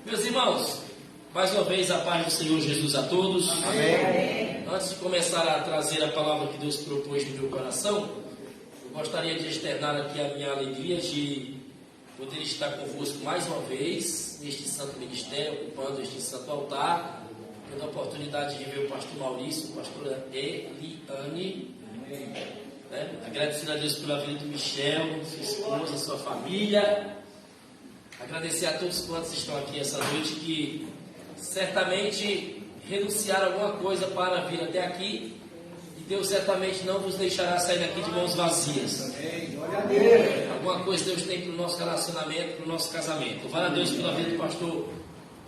Meus irmãos, mais uma vez a paz do Senhor Jesus a todos. Amém. Antes de começar a trazer a palavra que Deus propôs no meu coração, eu gostaria de externar aqui a minha alegria de poder estar convosco mais uma vez neste santo ministério, ocupando este santo altar, tendo a oportunidade de ver o pastor Maurício, a pastora Eliane, né? Agradecer a Deus pela vida do Michel, sua esposa, sua família. Agradecer a todos quantos estão aqui essa noite, que certamente renunciaram alguma coisa para vir até aqui, e Deus certamente não vos deixará sair daqui de mãos vazias. Alguma coisa Deus tem para o nosso relacionamento, para o nosso casamento. Louvado a Deus pela vida do pastor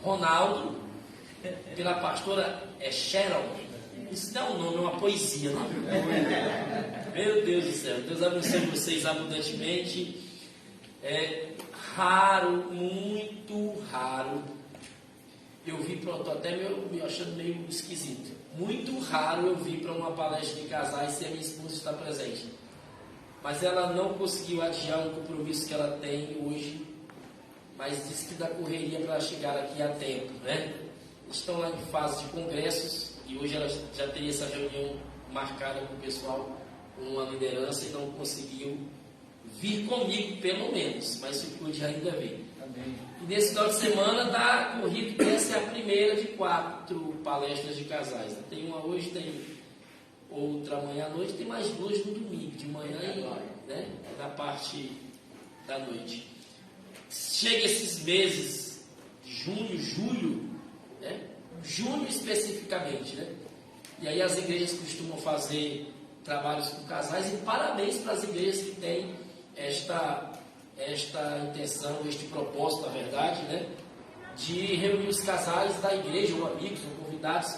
Ronaldo, pela pastora Sharon. Isso não é um nome, é uma poesia, né? Meu Deus do céu, Deus abençoe vocês abundantemente. É raro, muito raro. Eu vi, pronto, até me achando meio esquisito. Muito raro eu vir para uma palestra de casais sem a minha esposa estar presente. Mas ela não conseguiu adiar um compromisso que ela tem hoje, mas disse que dá correria para chegar aqui a tempo, né? Estão lá em fase de congressos e hoje ela já teria essa reunião marcada com o pessoal, com uma liderança, e não conseguiu vir comigo, pelo menos, mas se pude ainda vir. Amém. E nesse final de semana da corrida, essa é a primeira de 4 palestras de casais. Tem uma hoje, tem outra amanhã à noite, tem mais 2 no domingo, de manhã e, né, da parte da noite. Chega esses meses, junho, julho, né, junho especificamente, né? E aí as igrejas costumam fazer trabalhos com casais, e parabéns para as igrejas que têm esta intenção, este propósito, na verdade, né, de reunir os casais da igreja, ou amigos, ou convidados,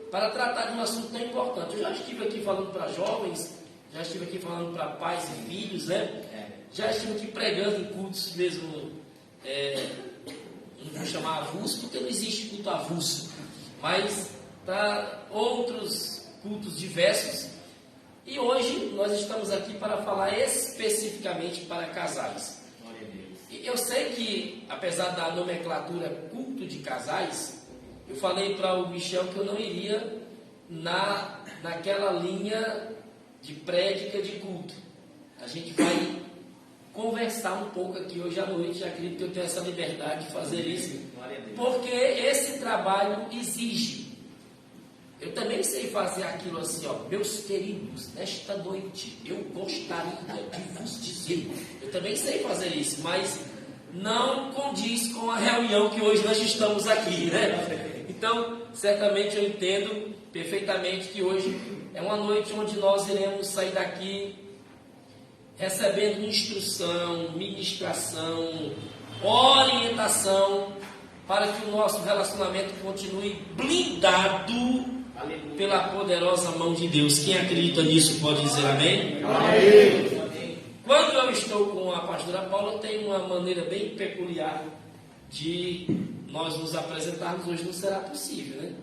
para tratar de um assunto tão importante. Eu já estive aqui falando para jovens, já estive aqui falando para pais e filhos, né? Já estive aqui pregando em cultos mesmo, não vou chamar avulso, porque não existe culto avulso, mas para outros cultos diversos. E hoje nós estamos aqui para falar especificamente para casais. E eu sei que, apesar da nomenclatura culto de casais, eu falei para o Michel que eu não iria naquela linha de prédica de culto. A gente vai conversar um pouco aqui hoje à noite. Acredito que eu tenho essa liberdade de fazer isso, porque esse trabalho exige. Eu também sei fazer aquilo assim, ó, meus queridos, nesta noite eu gostaria de vos dizer. Eu também sei fazer isso, mas não condiz com a reunião que hoje nós estamos aqui, né? Então, certamente eu entendo perfeitamente que hoje é uma noite onde nós iremos sair daqui recebendo instrução, ministração, orientação, para que o nosso relacionamento continue blindado pela poderosa mão de Deus. Quem acredita nisso pode dizer amém? Amém. Quando eu estou com a pastora Paula, tem uma maneira bem peculiar de nós nos apresentarmos. Hoje não será possível, né?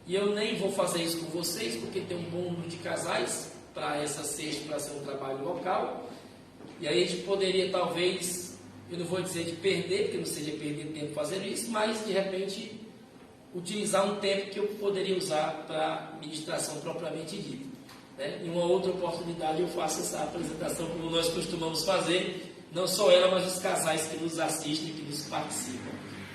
E eu nem vou fazer isso com vocês, porque tem um bom número de casais para essa sexta, para ser um trabalho local. E aí a gente poderia, talvez, eu não vou dizer de perder, porque não seria perder tempo fazendo isso, mas de repente utilizar um tempo que eu poderia usar para ministração propriamente dita, né? Em uma outra oportunidade eu faço essa apresentação como nós costumamos fazer, não só ela, mas os casais que nos assistem, que nos participam.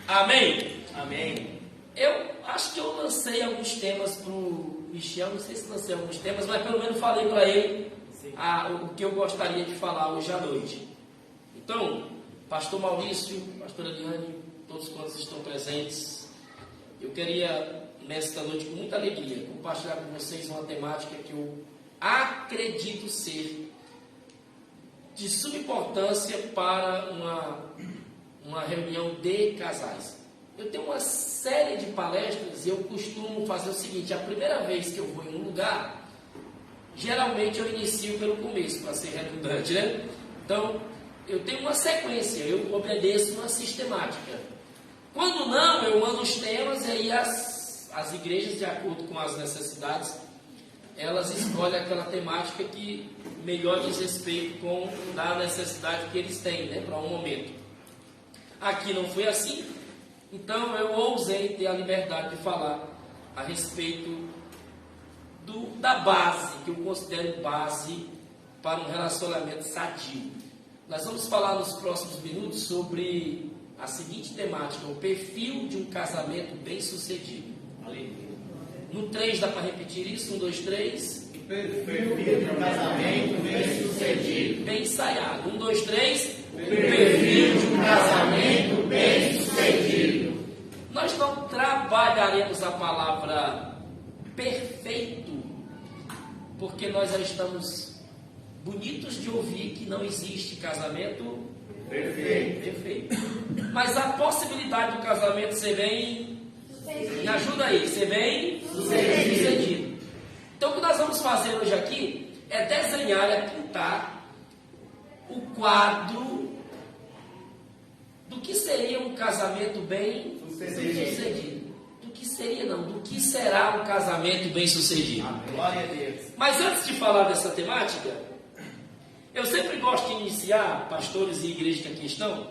Amém? Amém. Eu acho que eu lancei alguns temas para o Michel, não sei se lancei alguns temas, mas pelo menos falei para ele o que eu gostaria de falar hoje à noite. Então, pastor Maurício, pastora Eliane, todos quantos estão presentes, eu queria, nesta noite, com muita alegria, compartilhar com vocês uma temática que eu acredito ser de suma importância para uma reunião de casais. Eu tenho uma série de palestras e eu costumo fazer o seguinte: a primeira vez que eu vou em um lugar, geralmente eu inicio pelo começo, para ser redundante, né? Então, eu tenho uma sequência, eu obedeço uma sistemática. Quando não, eu mando os temas e aí as igrejas, de acordo com as necessidades, elas escolhem aquela temática que melhor diz respeito com a necessidade que eles têm, né, para um momento. Aqui não foi assim. Então eu ousei ter a liberdade de falar a respeito da base, que eu considero base para um relacionamento sadio. Nós vamos falar nos próximos minutos sobre a seguinte temática: o perfil de um casamento bem-sucedido. No 3 dá para repetir isso? 1, 2, 3. Perfil de um casamento bem-sucedido. Bem ensaiado. 1, 2, 3. Perfil de um casamento bem-sucedido. Nós não trabalharemos a palavra perfeito, porque nós já estamos bonitos de ouvir que não existe casamento perfeito. Mas a possibilidade do casamento ser bem, me ajuda aí, ser bem sucedido. Então o que nós vamos fazer hoje aqui é desenhar, é pintar o quadro do que seria um casamento bem sucedido. Do que seria não, do que será um casamento bem sucedido. Glória a Deus. Mas antes de falar dessa temática, eu sempre gosto de iniciar, pastores e igrejas que aqui estão,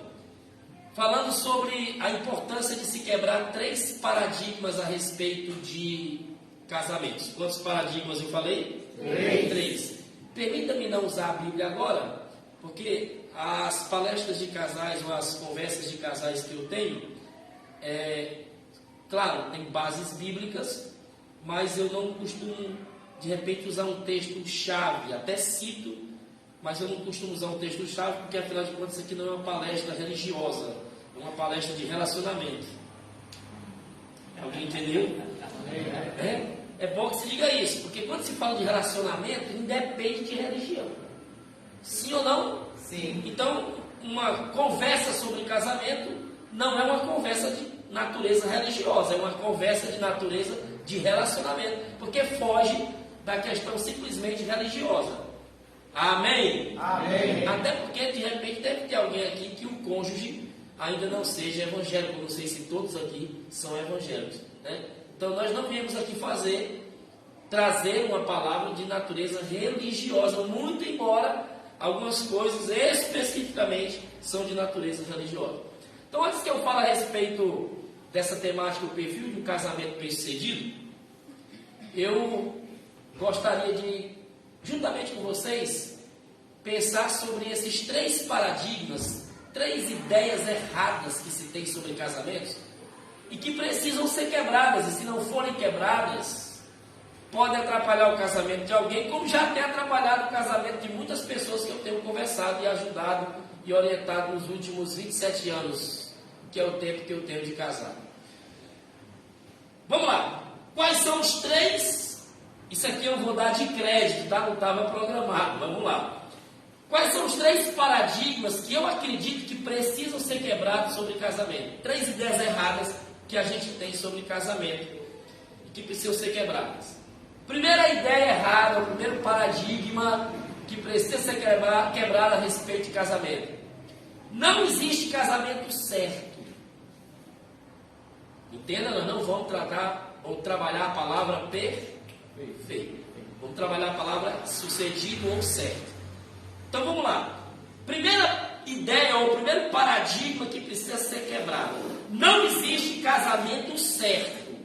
falando sobre a importância de se quebrar 3 paradigmas a respeito de casamentos. Quantos paradigmas eu falei? 3. Permita-me não usar a Bíblia agora, porque as palestras de casais ou as conversas de casais que eu tenho, claro, tem bases bíblicas, mas eu não costumo, de repente, usar um texto-chave. Até cito, mas eu não costumo usar um texto-chave, porque, afinal de contas, isso aqui não é uma palestra religiosa, é uma palestra de relacionamento. Alguém entendeu? É bom que se diga isso, porque quando se fala de relacionamento, independe de religião. Sim ou não? Sim. Então, uma conversa sobre casamento não é uma conversa de natureza religiosa, é uma conversa de natureza de relacionamento, porque foge da questão simplesmente religiosa. Amém? Amém. Até porque, de repente, deve ter alguém aqui que o cônjuge ainda não seja evangélico. Eu não sei se todos aqui são evangélicos, né? Então, nós não viemos aqui trazer uma palavra de natureza religiosa, muito embora algumas coisas especificamente são de natureza religiosa. Então, antes que eu fale a respeito dessa temática, o perfil de um casamento bem-sucedido, eu gostaria de, juntamente com vocês, pensar sobre esses 3 paradigmas, 3 ideias erradas que se tem sobre casamentos e que precisam ser quebradas, e se não forem quebradas, pode atrapalhar o casamento de alguém, como já tem atrapalhado o casamento de muitas pessoas que eu tenho conversado e ajudado e orientado nos últimos 27 anos, que é o tempo que eu tenho de casar. Vamos lá. Quais são os 3? Isso aqui eu vou dar de crédito, tá? Não estava programado. Vamos lá. Quais são os 3 paradigmas que eu acredito que precisam ser quebrados sobre casamento? 3 ideias erradas que a gente tem sobre casamento e que precisam ser quebradas. Primeira ideia errada, o primeiro paradigma que precisa ser quebrado a respeito de casamento. Não existe casamento certo. Entenda, nós não vamos trabalhar a palavra perfeito. Vamos trabalhar a palavra sucedido ou certo. Então vamos lá. Primeira ideia, ou primeiro paradigma que precisa ser quebrado. Não existe casamento certo.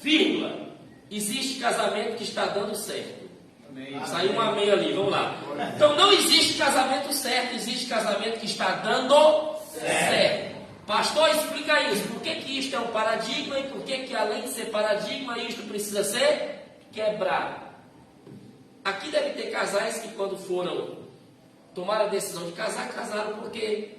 Vírgula. Existe casamento que está dando certo. Amém. Saiu um amém ali, vamos lá. Então não existe casamento certo, existe casamento que está dando certo. Pastor, explica isso. Por que isto é um paradigma e por que além de ser paradigma, isto precisa ser quebrado? Aqui deve ter casais que quando tomaram a decisão de casar, casaram porque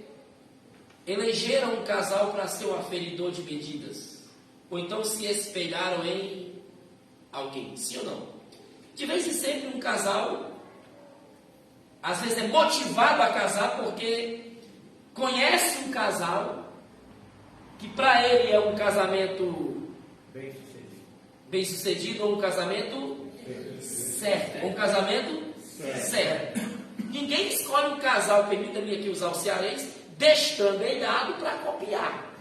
elegeram um casal para ser um aferidor de medidas. Ou então se espelharam em alguém, sim ou não? De vez em sempre um casal, às vezes é motivado a casar porque conhece um casal que para ele é um casamento bem sucedido ou um casamento certo, ou um casamento certo. Ninguém escolhe um casal, permita-me aqui usar o cearense, destambelhado para copiar.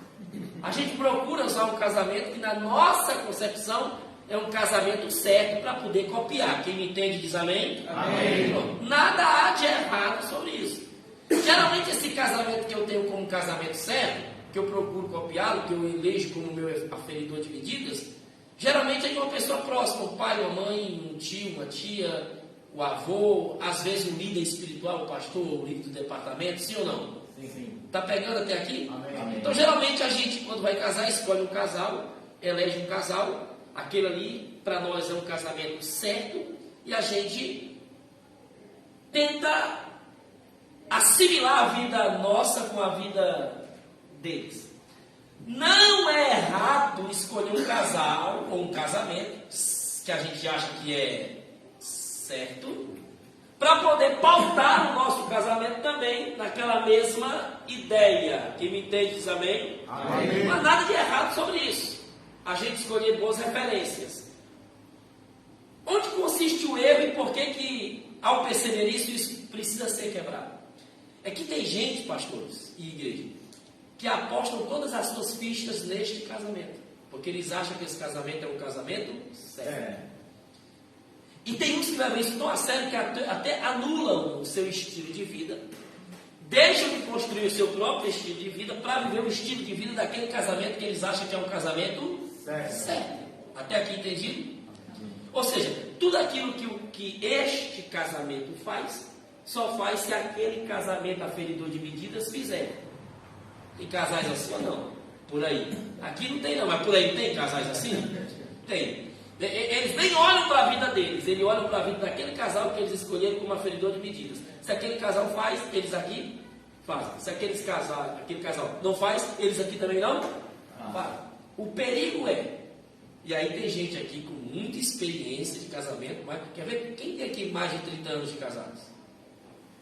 A gente procura usar um casamento que na nossa concepção é um casamento certo para poder copiar. Quem me entende diz amém? Amém. Nada há de errado sobre isso. Geralmente esse casamento que eu tenho como casamento certo que eu procuro copiá-lo, que eu elejo como meu aferidor de medidas, geralmente é de uma pessoa próxima, um pai, uma mãe, um tio, uma tia, o avô, às vezes um líder espiritual, o pastor, o líder do departamento, sim ou não? Sim. Está pegando até aqui? Amém. Então, geralmente a gente, quando vai casar, escolhe um casal, elege um casal, aquele ali, para nós, é um casamento certo, e a gente tenta assimilar a vida nossa com a vida deles. Não é errado escolher um casal ou um casamento que a gente acha que é certo, para poder pautar o nosso casamento também naquela mesma ideia. Quem me entende diz amém? Amém. Não há nada de errado sobre isso. A gente escolher boas referências. Onde consiste o erro e por que ao perceber isso precisa ser quebrado? É que tem gente, pastores e igreja, que apostam todas as suas fichas neste casamento, porque eles acham que esse casamento é um casamento sério. E tem uns que levam isso tão a sério que até anulam o seu estilo de vida, deixam de construir o seu próprio estilo de vida para viver o estilo de vida daquele casamento que eles acham que é um casamento sério. Até aqui entendido? Ou seja, tudo aquilo que este casamento faz, só faz se aquele casamento aferidor de medidas fizer. Tem casais assim ou não? Por aí. Aqui não tem não, mas por aí tem casais assim? Tem. Eles nem olham para a vida deles, eles olham para a vida daquele casal que eles escolheram como aferidor de medidas. Se aquele casal faz, eles aqui fazem. Se aquele casal não faz, eles aqui também não fazem. O perigo é, e aí tem gente aqui com muita experiência de casamento, mas quer ver quem tem aqui mais de 30 anos de casados?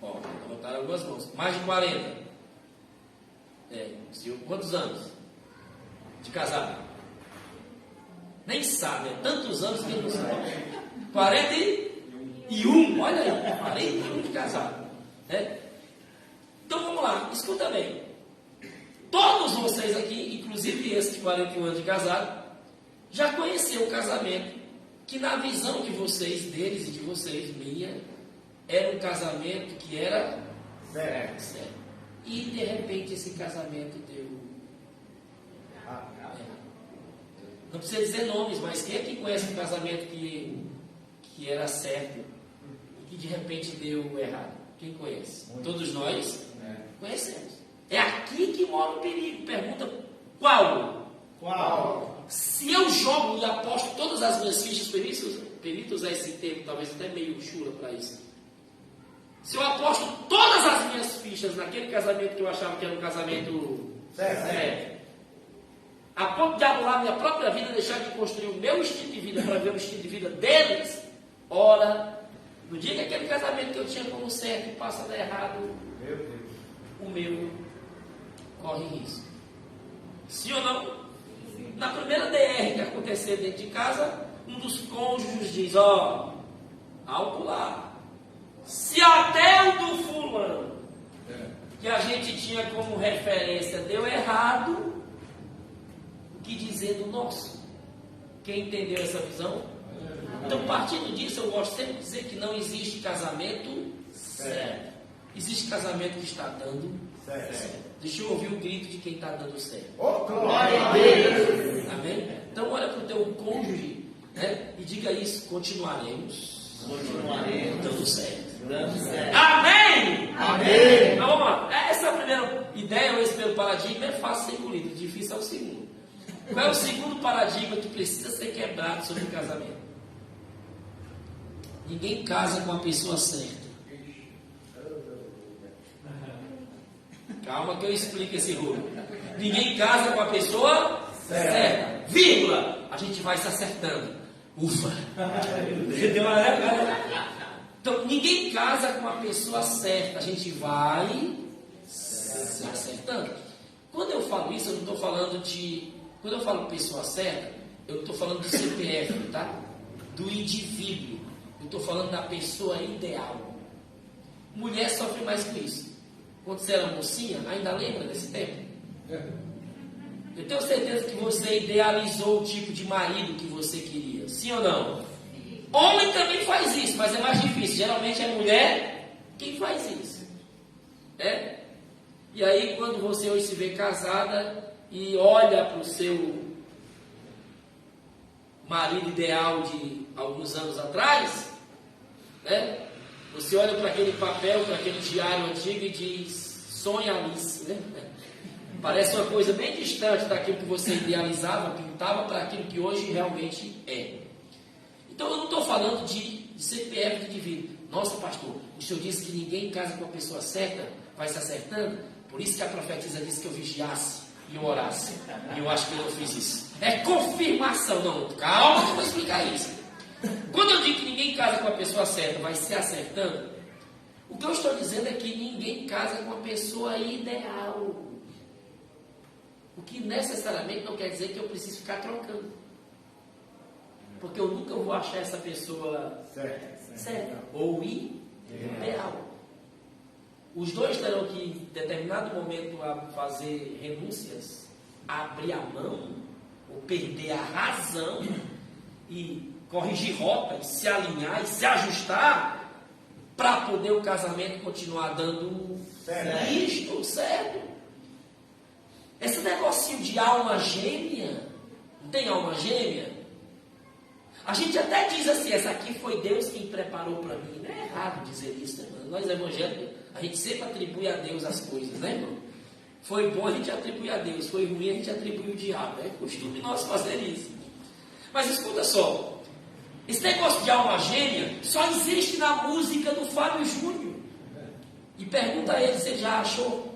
Ó, levantaram algumas mãos. Mais de 40. Quantos anos de casado? Nem sabe, tantos anos que ele não sabe. 41, olha aí, 41 de casado. Então vamos lá, escuta bem. Todos vocês aqui, inclusive esse de 41 anos de casado, já conheceu o casamento que na visão de vocês, deles e de vocês, minha, era um casamento que era sério. E de repente esse casamento deu. Não precisa dizer nomes, mas quem é que conhece um casamento que era certo e que de repente deu errado? Quem conhece? Todos nós conhecemos. É aqui que mora o perigo. Pergunta qual? Se eu jogo e aposto todas as minhas fichas, permita usar esse termo, talvez até meio chula para isso. Se eu aposto todas as minhas fichas naquele casamento que eu achava que era um casamento certo, a ponto de anular minha própria vida, deixar de construir o meu estilo de vida para ver o estilo de vida deles, ora, no dia que aquele casamento que eu tinha como certo passa a dar errado, o meu corre risco. Sim ou não? Na primeira DR que acontecer dentro de casa, um dos cônjuges diz, álcool lá. Se até o do fulano, que a gente tinha como referência, deu errado, o que dizer do nosso? Quem entendeu essa visão? Então, partindo disso, eu gosto sempre de dizer que não existe casamento certo. Existe casamento que está dando certo. Deixa eu ouvir o grito de quem está dando certo. Glória a Deus! Amém? Então, olha para o teu cônjuge, e diga isso: continuaremos dando certo. Amém! Amém! Então vamos lá. Essa é a primeira ideia, ou esse primeiro paradigma é fácil ser engolido, o difícil é o segundo. Qual é o segundo paradigma que precisa ser quebrado sobre o casamento? Ninguém casa com a pessoa certa. Calma que eu explico esse rolo. Ninguém casa com a pessoa certa. Vírgula. A gente vai se acertando. Ufa! Entendeu? Então, ninguém casa com a pessoa certa. A gente vai se acertando. Quando eu falo isso, eu não estou falando de... Quando eu falo pessoa certa, eu estou falando do CPF, tá? Do indivíduo. Eu estou falando da pessoa ideal. Mulher sofre mais com isso. Quando você era mocinha, ainda lembra desse tempo? Eu tenho certeza que você idealizou o tipo de marido que você queria. Sim ou não? Homem também faz isso, mas é mais difícil. Geralmente é mulher quem faz isso. E aí, quando você hoje se vê casada e olha para o seu marido ideal de alguns anos atrás, né? Você olha para aquele papel, para aquele diário antigo e diz, sonha Alice, né? Parece uma coisa bem distante daquilo que você idealizava, pintava, para aquilo que hoje realmente é. Então eu não estou falando de CPF de vida. Nossa, pastor, o senhor disse que ninguém casa com a pessoa certa, vai se acertando. Por isso que a profetisa disse que eu vigiasse e eu orasse. E eu acho que eu não fiz isso. É confirmação. Não, calma que eu vou explicar isso. Quando eu digo que ninguém casa com a pessoa certa, vai se acertando, o que eu estou dizendo é que ninguém casa com a pessoa ideal. O que necessariamente não quer dizer que eu preciso ficar trocando. Porque eu nunca vou achar essa pessoa certa ou ideal. Os dois terão que, em determinado momento, a fazer renúncias, abrir a mão, ou perder a razão, e corrigir rota, e se alinhar, e se ajustar, para poder o casamento continuar dando isto certo. Esse negocinho de alma gêmea, não tem alma gêmea? A gente até diz assim, essa aqui foi Deus quem preparou para mim. Não é errado dizer isso, né, irmão? Nós evangélicos, a gente sempre atribui a Deus as coisas, né, irmão? Foi bom, a gente atribui a Deus. Foi ruim, a gente atribui o diabo. É costume nosso fazer isso. Mas escuta só, esse negócio de alma gêmea só existe na música do Fábio Júnior. E pergunta a ele se ele já achou.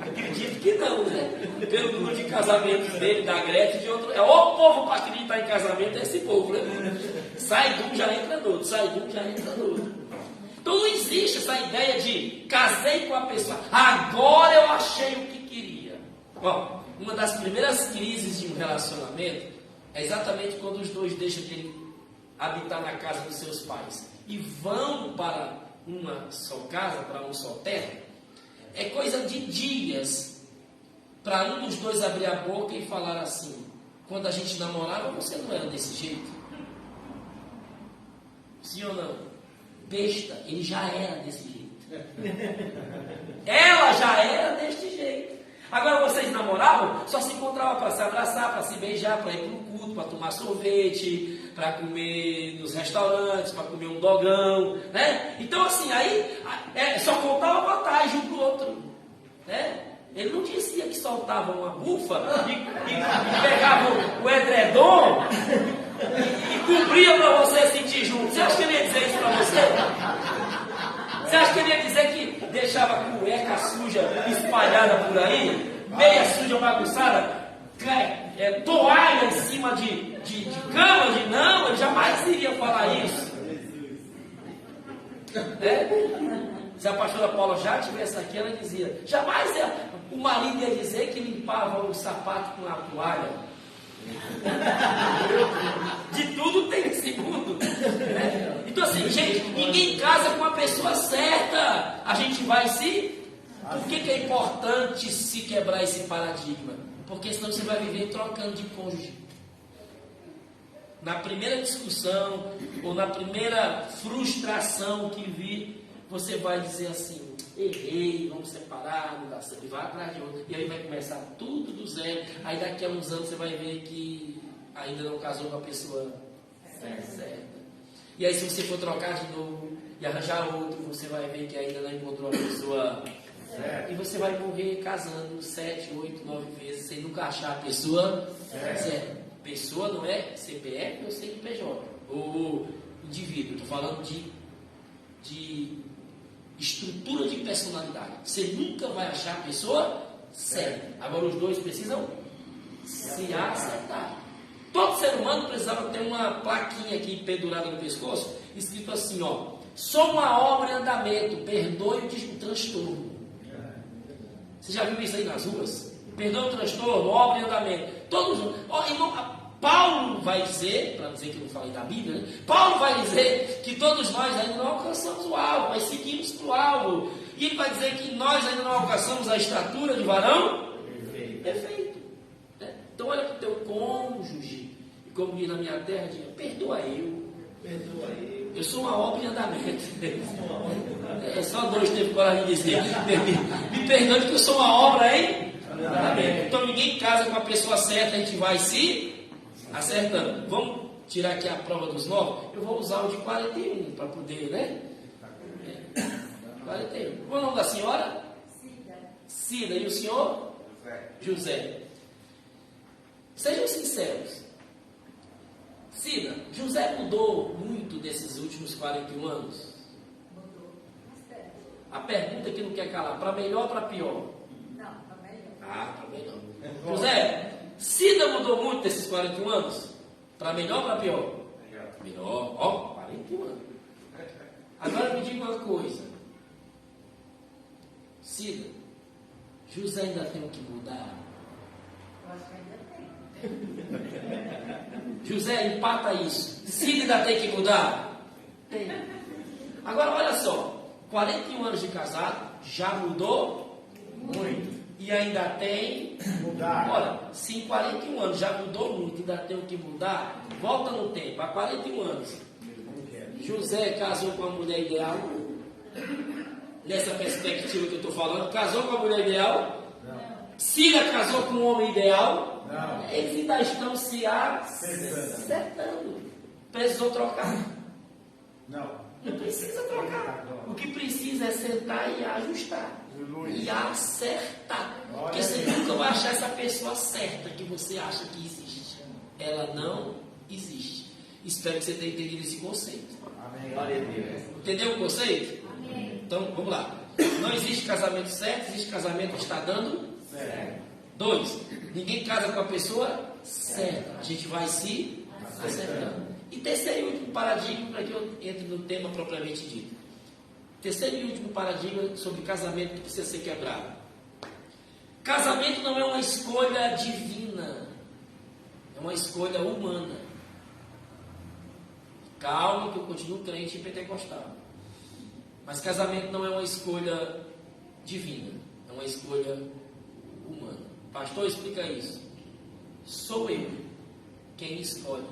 Acredito que não, né? Pelo número de casamentos dele, da Gretchen e de outro. É o povo para acreditar em casamento, é esse povo, né? Sai de um, já entra no outro. Sai de um, já entra no outro. Então não existe essa ideia de casei com a pessoa, agora eu achei o que queria. Bom, uma das primeiras crises de um relacionamento é exatamente quando os dois deixam de habitar na casa dos seus pais e vão para uma só casa, para um só terra. É coisa de dias para um dos dois abrir a boca e falar assim: quando a gente namorava, você não era desse jeito. Sim ou não? Besta, ele já era desse jeito. Ela já era deste jeito. Agora vocês namoravam, só se encontravam para se abraçar, para se beijar, para ir para o culto, para tomar sorvete, para comer nos restaurantes, para comer um dogão, né? Então assim, aí só contava vantagem um do outro, né? Ele não dizia que soltava uma bufa e pegava o edredom e cobria para você sentir junto. Você acha que ele ia dizer isso para você? Você acha que ele ia dizer que deixava a cueca suja espalhada por aí, meia suja bagunçada, toalha em cima de cama? Não, ele jamais iria falar isso. Se a pastora Paula já estivesse aqui, ela dizia, jamais o marido ia dizer que limpava o sapato com a toalha. De tudo tem esse mundo, né? Então assim, gente, ninguém casa com a pessoa certa. A gente vai se... Por que é importante se quebrar esse paradigma? Porque senão você vai viver trocando de cônjuge. Na primeira discussão ou na primeira frustração que vir, você vai dizer assim: errei, vamos separar, não dá certo, e vai atrás de outro. E aí vai começar tudo do zero. Aí daqui a uns anos você vai ver que ainda não casou com a pessoa certa. E aí se você for trocar de novo e arranjar outro, você vai ver que ainda não encontrou a pessoa certa. E você vai morrer casando 7, 8, 9 vezes sem nunca achar a pessoa certa. Pessoa não é CPF ou CNPJ, ou indivíduo. Estou falando de estrutura de personalidade. Você nunca vai achar a pessoa certa. Agora os dois precisam se acertar. Todo ser humano precisava ter uma plaquinha aqui pendurada no pescoço, escrito assim, ó: sou uma obra em andamento, perdoe o transtorno. Você já viu isso aí nas ruas? Perdoe o transtorno, obra em andamento. Todos, Paulo vai dizer, para dizer que eu não falei da Bíblia, né? Paulo vai dizer que todos nós ainda não alcançamos o alvo, mas seguimos para o alvo. E ele vai dizer que nós ainda não alcançamos a estatura de varão perfeito. Né? Então olha para o teu cônjuge, e como diz na minha terra, diga: perdoa eu. Eu sou uma obra em andamento. É só dois teve coragem de dizer. Me perdoe que eu sou uma obra em andamento. Então ninguém casa com a pessoa certa, a gente vai se acertando. Vamos tirar aqui a prova dos 9. Eu vou usar o de 41 para poder, né? 41. Qual é o nome da senhora? Cida. E o senhor? José. Sejam sinceros. Cida, José mudou muito desses últimos 41 anos? Mudou bastante. A pergunta que não quer calar, para melhor ou para pior? Não, tá melhor. Ah, para melhor. José, Cida mudou muito desses 41 anos? Para melhor ou para pior? Melhor. Ó, 41 anos. Agora me diga uma coisa. Cida, José ainda tem o que mudar? Eu acho que ainda tem. José, empata isso. Cida ainda tem que mudar? Tem. Agora, olha só. 41 anos de casado, já mudou? Muito. E ainda tem? Mudar. Olha, se em 41 anos já mudou muito e ainda tem o que mudar, volta no tempo, há 41 anos. José casou com a mulher ideal? Nessa perspectiva que eu estou falando, casou com a mulher ideal? Não. Cida casou com o homem ideal? Não. Eles ainda estão se acertando. Precisou trocar? Não. Não precisa trocar. O que precisa é sentar e ajustar. E acertar. Porque você nunca vai achar essa pessoa certa que você acha que existe. Ela não existe. Espero que você tenha entendido esse conceito. Amém. Glória a Deus. Entendeu o conceito? Amém. Então, vamos lá. Não existe casamento certo, existe casamento que está dando Certo. 2. Ninguém casa com a pessoa certa. A gente vai se acertando. E terceiro e último paradigma, para que eu entre no tema propriamente dito. Terceiro e último paradigma sobre casamento que precisa ser quebrado. Casamento não é uma escolha divina. É uma escolha humana. Calma que eu continuo crente em pentecostal. Mas casamento não é uma escolha divina. É uma escolha humana. Pastor, explica isso. Sou eu quem escolhe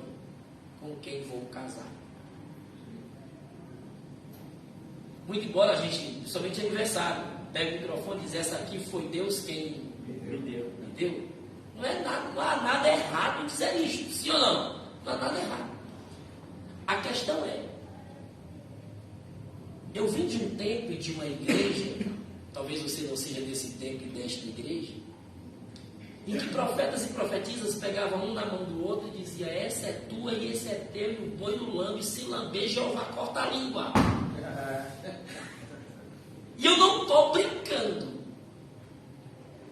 com quem vou casar. Muito embora a gente, somente aniversário, pega o microfone e diz, essa aqui foi Deus quem me deu. Não há nada errado em dizer isso, sim ou não? Não há nada errado. A questão é, eu vim de um tempo e de uma igreja, talvez você não seja desse tempo e desta igreja, em que profetas e profetisas pegavam um na mão do outro e diziam, essa é tua e esse é teu, e o boi no lambe, se lamber, Jeová corta a língua. E eu não estou brincando.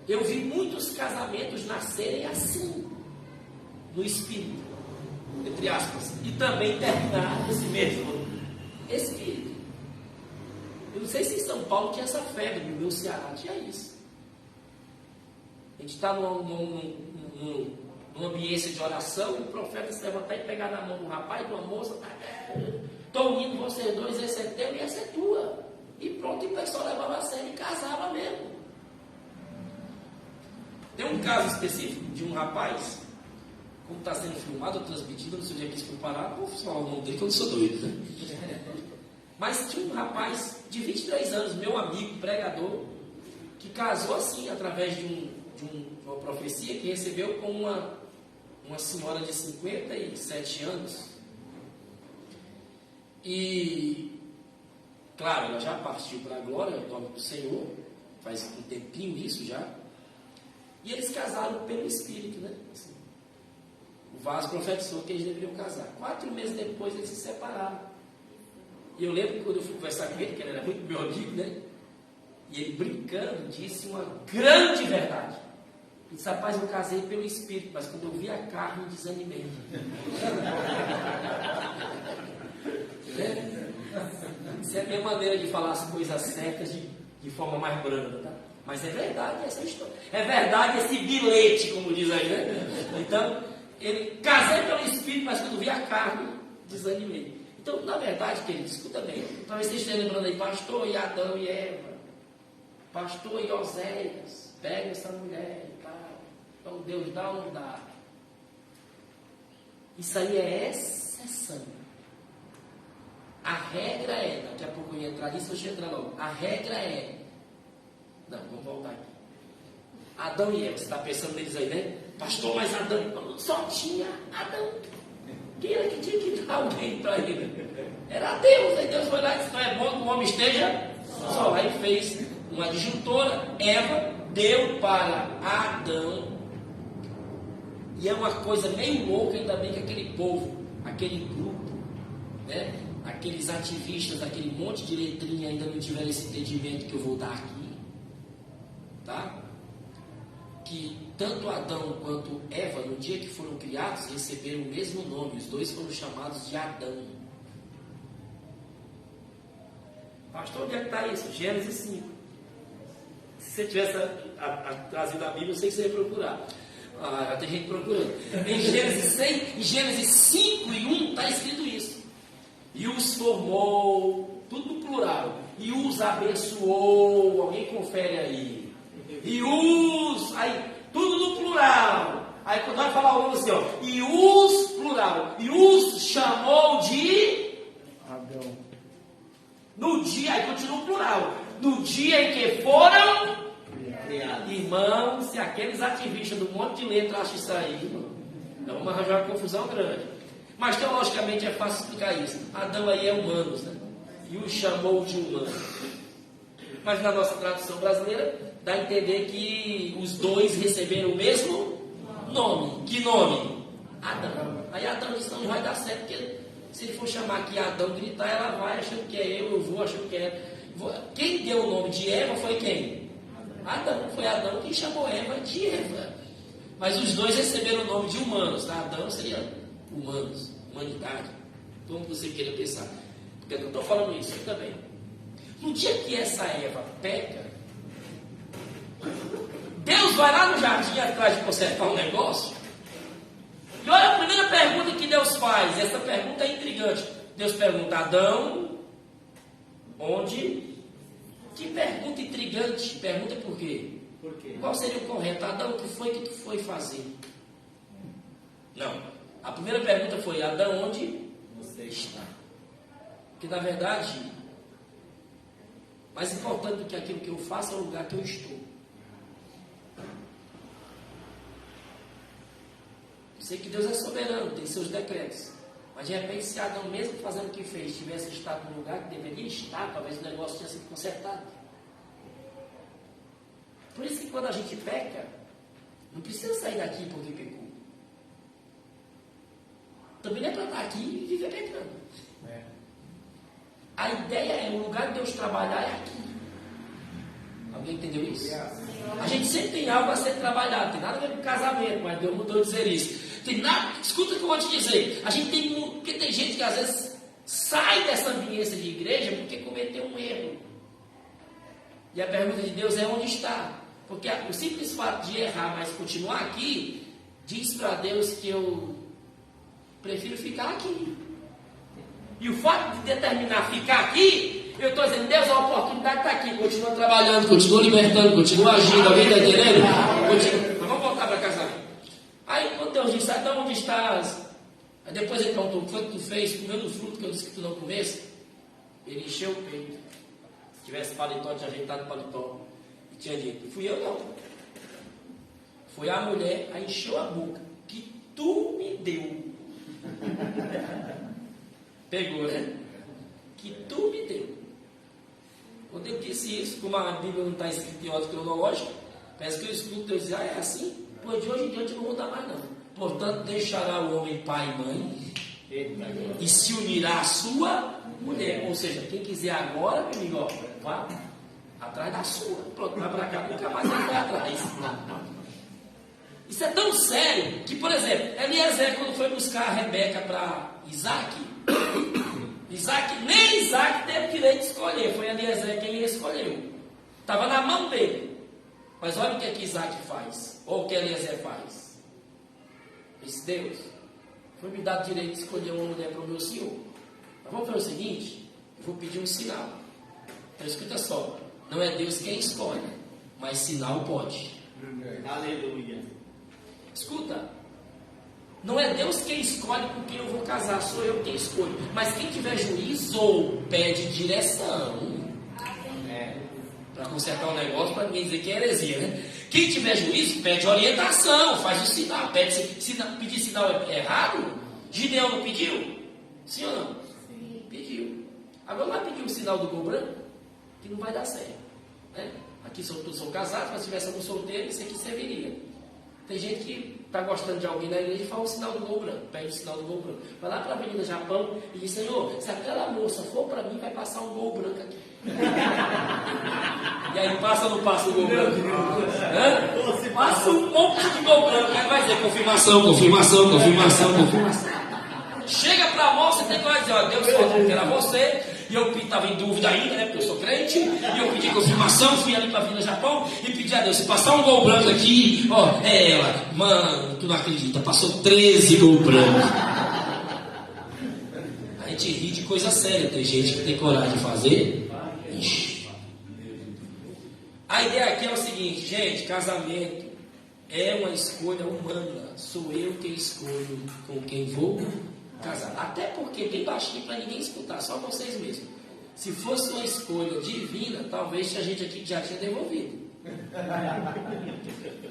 Eu vi muitos casamentos nascerem assim, no espírito, entre aspas, e também terminar nesse mesmo espírito. Eu não sei se em São Paulo tinha essa febre, no meu Ceará tinha isso. A gente está numa ambiência de oração e o profeta se levantar e pegar na mão do rapaz, de uma moça, estou unindo vocês dois, esse é teu e essa é tua. E pronto, e o pessoal levava a sério e casava mesmo. Tem um caso específico de um rapaz, como está sendo filmado ou transmitido, não sei onde é que isso foi parar, vou falar o nome dele que eu não sou doido, né? Mas tinha um rapaz de 23 anos, meu amigo, pregador, que casou assim, através de uma profecia que recebeu com uma senhora de 57 anos. E, claro, ela já partiu para a glória, em nome do Senhor, faz um tempinho isso já. E eles casaram pelo Espírito, né? Assim, o vaso profetizou que eles deveriam casar. 4 meses depois eles se separaram. E eu lembro que quando eu fui conversar com ele, que ele era muito meu amigo, né? E ele brincando disse uma grande verdade. Ele disse, rapaz, eu casei pelo Espírito, mas quando eu vi a carne, eu desanimei. Essa é a minha maneira de falar as coisas certas de forma mais branda, tá? Mas é verdade essa história. É verdade esse bilhete, como diz aí, né? Então, ele casei pelo Espírito, mas quando vi a carne, desanimei. Então, na verdade, querido, escuta bem. Talvez você esteja lembrando aí, pastor e Adão e Eva, pastor e Oséias, pega essa mulher e tal. Então, Deus dá ou não dá? Isso aí é exceção. A regra é, daqui a pouco eu ia entrar nisso, deixa eu entrar logo. A regra é, não, vamos voltar aqui. Adão e Eva, você está pensando neles aí, né? Pastor, mas Adão, só tinha Adão. Quem era que tinha que dar alguém para ele? Era Deus. Aí Deus foi lá e disse, não é bom que o homem esteja só. Aí fez uma disjuntora, Eva deu para Adão. E é uma coisa meio louca, ainda bem que aquele povo, aquele grupo, né? Aqueles ativistas, aquele monte de letrinha ainda não tiveram esse entendimento que eu vou dar aqui. Tá? Que tanto Adão quanto Eva, no dia que foram criados, receberam o mesmo nome. Os dois foram chamados de Adão. Pastor, onde é que está isso? Gênesis 5. Se você tivesse trazido a Bíblia, eu sei que você ia procurar. Já tem gente procurando. Em Gênesis 5 e 1 está escrito isso. E os formou, tudo no plural. E os abençoou. Alguém confere aí. E os, aí, tudo no plural. Aí quando vai falar o nome assim, ó, e os, plural, e os chamou de Adão. No dia, aí continua o plural. No dia em que foram criados. Irmãos, se aqueles ativistas do monte de letra acham isso aí, irmão, vamos arranjar uma confusão grande. Mas teologicamente é fácil explicar isso. Adão aí é humanos, né? E os chamou de humanos. Mas na nossa tradução brasileira, dá a entender que os dois receberam o mesmo nome. Que nome? Adão. Aí Adão disse, não vai dar certo, porque se ele for chamar aqui Adão, gritar, ela vai achando que é eu vou achando que é. Quem deu o nome de Eva foi quem? Adão. Foi Adão quem chamou Eva de Eva. Mas os dois receberam o nome de humanos, tá? Adão seria humanos, humanidade. Como você queira pensar. Porque eu não estou falando isso também. No dia que essa Eva peca, Deus vai lá no jardim atrás de consertar um negócio. E olha a primeira pergunta que Deus faz. Essa pergunta é intrigante. Deus pergunta, Adão, onde? Que pergunta intrigante. Pergunta por quê? Por quê? Qual seria o correto? Adão, o que foi que tu foi fazer? Não. A primeira pergunta foi, Adão, onde Você está? Porque na verdade, mais importante do que aquilo que eu faço é o lugar que eu estou. Sei que Deus é soberano, tem seus decretos. Mas de repente, se Adão, mesmo fazendo o que fez, tivesse estado no lugar que deveria estar, talvez o negócio tenha sido consertado. Por isso que quando a gente peca, não precisa sair daqui porque pecou. Também não é para estar aqui e viver pecando. A ideia é, o lugar de Deus trabalhar é aqui. Alguém entendeu isso? A gente sempre tem algo a ser trabalhado, tem nada a ver com casamento, mas Deus mudou dizer isso. Tem nada, escuta o que eu vou te dizer. A gente tem, porque tem gente que às vezes sai dessa ambiência de igreja porque cometeu um erro. E a pergunta de Deus é onde está? Porque o simples fato de errar, mas continuar aqui, diz para Deus que eu prefiro ficar aqui. E o fato de determinar ficar aqui, eu estou dizendo, Deus, a oportunidade está aqui, continua trabalhando, continua libertando, continua agindo, alguém está entendendo? Mas vamos voltar para casa. Aí quando Deus disse, então onde estás? Aí depois ele perguntou, o que foi que tu fez? Comeu do fruto que eu disse que tu não comesse? Ele encheu o peito. Se tivesse paletó, tinha ajeitado o paletó. E tinha dito, fui eu não. Foi a mulher, aí encheu a boca. Que tu me deu. Pegou, né? Que tu me deu. Quando eu disse isso, como a Bíblia não está escrita em ordem cronológica, parece que eu escuto Deus dizer, é assim? Pois de hoje em diante eu não vou dar mais não. Portanto, deixará o homem pai e mãe e se unirá à sua mulher. Ou seja, quem quiser agora, meu amigo, ó, vá atrás da sua. Pronto, vai para cá, nunca mais vai atrás. Isso é tão sério que, por exemplo, Eliezer, quando foi buscar a Rebeca para Isaac, nem Isaac teve direito de escolher, foi Eliezer quem ele escolheu. Estava na mão dele. Mas olha o que é que Isaac faz, ou o que Eliezer faz. Disse, Deus, foi me dado direito de escolher uma mulher para o meu senhor. Mas vamos fazer o seguinte, eu vou pedir um sinal. Então escuta só, não é Deus quem escolhe, mas sinal pode. Aleluia. Escuta, Não é Deus quem escolhe com quem eu vou casar, sou eu quem escolho. Mas quem tiver juízo, pede direção. Para consertar um negócio, para ninguém dizer que é heresia, né? Quem tiver juízo, pede orientação, faz o sinal. Pedir sinal errado? Gideão não pediu? Sim ou não? Sim. Pediu. Agora vai pedir o sinal do gol branco, que não vai dar certo. Né? Aqui todos são casados, mas se tivesse algum solteiro, isso aqui serviria. Tem gente que está gostando de alguém na igreja e fala o sinal do gol branco, pede o sinal do gol branco. Vai lá para a Avenida Japão e diz: Senhor, se aquela moça for para mim, vai passar um gol branco aqui. E aí passa ou não passa o gol branco? Passa um monte de gol branco. Aí vai dizer confirmação, confirmação, confirmação, confirmação. Chega para a moça e tem que dizer: ó, Deus falou que era você. E eu estava em dúvida ainda, né? Porque eu sou crente. E eu pedi confirmação, fui ali para a Avenida Japão e pedi a Deus: se passar um gol branco aqui, ó, é ela. Mano, tu não acredita, passou 13 gol brancos. A gente ri de coisa séria. Tem gente que tem coragem de fazer. Ixi. A ideia aqui é o seguinte, gente: casamento é uma escolha humana. Sou eu quem escolho com quem vou casar. Até porque, bem baixinho para ninguém escutar, só vocês mesmos. Se fosse uma escolha divina, talvez a gente aqui já tinha devolvido.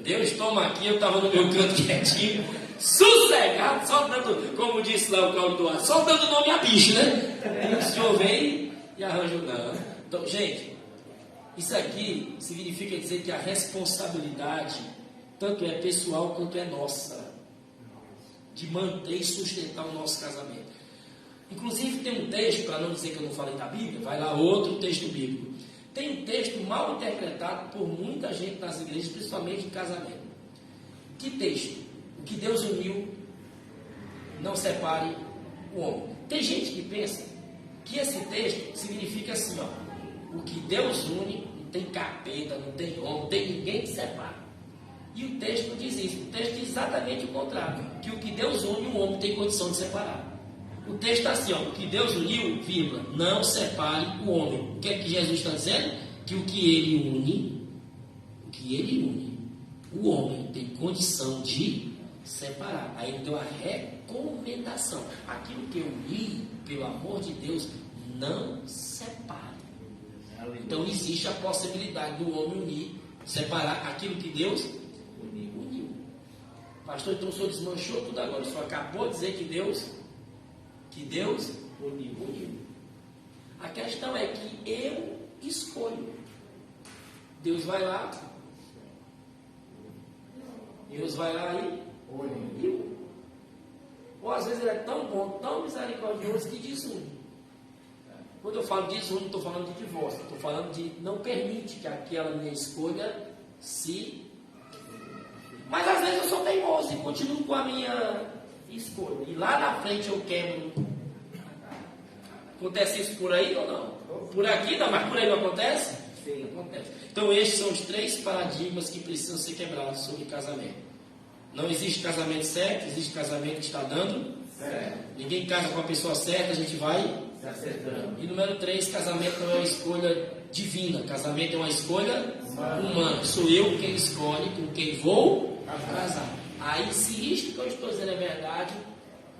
Deus toma aqui, eu estava no meu canto quietinho, sossegado, só dando, como disse lá o Cláudio Duarte, só dando nome a bicho, né? E o senhor vem e arranja o não. Então, gente, isso aqui significa dizer que a responsabilidade tanto é pessoal quanto é nossa, de manter e sustentar o nosso casamento. Inclusive tem um texto, para não dizer que eu não falei da Bíblia, vai lá outro texto bíblico. Tem um texto mal interpretado por muita gente nas igrejas, principalmente em casamento. Que texto? O que Deus uniu, não separe o homem. Tem gente que pensa que esse texto significa assim, ó: o que Deus une, não tem capeta, não tem homem, não tem ninguém que separa. E o texto não diz isso. O texto diz exatamente o contrário: que o que Deus une, o homem tem condição de separar. O texto está assim, ó: o que Deus uniu, vírgula, não separe o homem. O que é que Jesus está dizendo? Que o que ele une, o homem tem condição de separar. Aí ele deu a recomendação: aquilo que eu uni, pelo amor de Deus, não separe. Então existe a possibilidade do homem unir, separar aquilo que Deus uniu. Pastor, então o senhor desmanchou tudo agora. O senhor acabou de dizer que Deus uniu. A questão é que eu escolho. Deus vai lá e uniu. Ou às vezes ele é tão bom, tão misericordioso que desune. Quando eu falo desune, não estou falando de divórcio, estou falando de não permite que aquela minha escolha se... Mas às vezes eu sou teimoso e continuo com a minha escolha. E lá na frente eu quebro. Acontece isso por aí ou não? Por aqui não, mas por aí não acontece? Sim. Acontece. Então estes são os 3 paradigmas que precisam ser quebrados sobre casamento. Não existe casamento certo, existe casamento que está dando certo. Ninguém casa com a pessoa certa, a gente vai se acertando. E número 3, casamento não é uma escolha divina, casamento é uma escolha humana. Sou eu quem escolhe com quem vou casar. Aí, se isto que eu estou dizendo é verdade,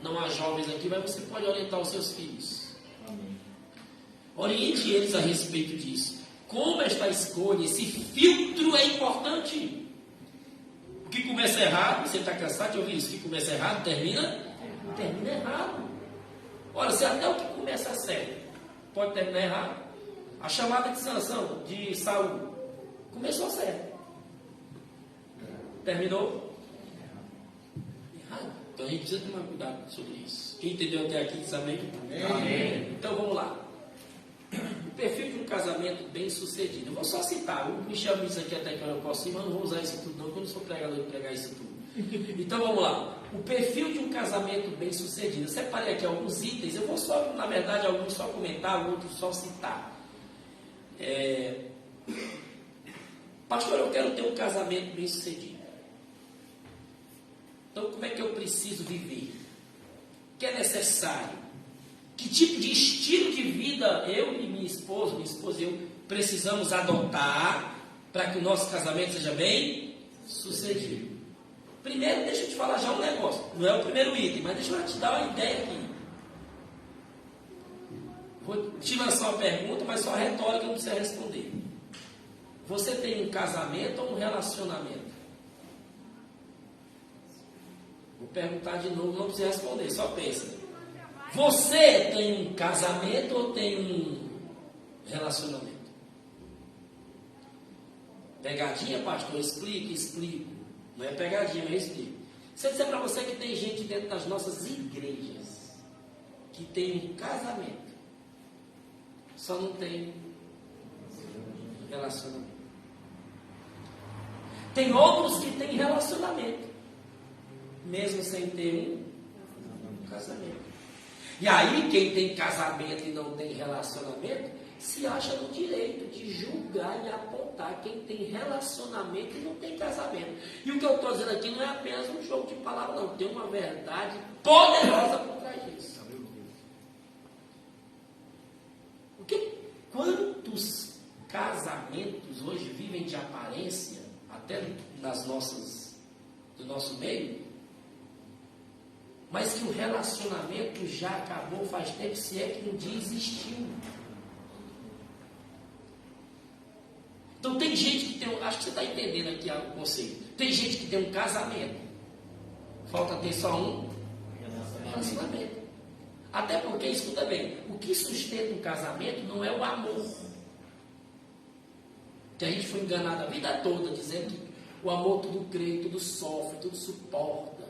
não há jovens aqui, mas você pode orientar os seus filhos. Amém. Oriente eles a respeito disso. Como esta escolha, esse filtro é importante. O que começa errado, você está cansado de ouvir isso, o que começa errado, termina errado. Olha, se até o que começa certo pode terminar errado. A chamada de Sansão, de Saul, começou certo. Terminou errado. Então a gente precisa tomar cuidado sobre isso. Quem entendeu até aqui, sabe? Amém. Então vamos lá. O perfil de um casamento bem sucedido. Eu vou só citar. O Michel me disse aqui até que eu não posso ir, mas não vou usar isso tudo não, porque eu não sou pregador de pregar isso tudo. Então vamos lá. O perfil de um casamento bem sucedido. Eu separei aqui alguns itens. Eu vou só, na verdade, alguns só comentar, outros só citar. Pastor, eu quero ter um casamento bem sucedido. Então como é que eu preciso viver? O que é necessário? Que tipo de estilo de vida eu e minha esposa e eu precisamos adotar para que o nosso casamento seja bem sucedido? Primeiro, deixa eu te falar já um negócio. Não é o primeiro item, mas deixa eu te dar uma ideia aqui. Vou te lançar uma pergunta, mas só retórica, não precisa responder. Você tem um casamento ou um relacionamento? Vou perguntar de novo, não precisa responder, só pensa. Você tem um casamento ou tem um relacionamento? Pegadinha, pastor? Explico. Não é pegadinha, mas explico. Se eu disser para você que tem gente dentro das nossas igrejas que tem um casamento, só não tem relacionamento. Tem outros que têm relacionamento, mesmo sem ter um casamento. E aí, quem tem casamento e não tem relacionamento, se acha no direito de julgar e apontar quem tem relacionamento e não tem casamento. E o que eu estou dizendo aqui não é apenas um jogo de palavras, não. Tem uma verdade poderosa por trás disso. Porque quantos casamentos hoje vivem de aparência, até do nosso meio, mas que o relacionamento já acabou faz tempo, se é que um dia existiu. Então tem gente que tem, acho que você está entendendo aqui o conceito. Tem gente que tem um casamento, falta ter só um relacionamento. Até porque, escuta bem, o que sustenta um casamento não é o amor. Que a gente foi enganado a vida toda dizendo que o amor tudo crê, tudo sofre, tudo suporta.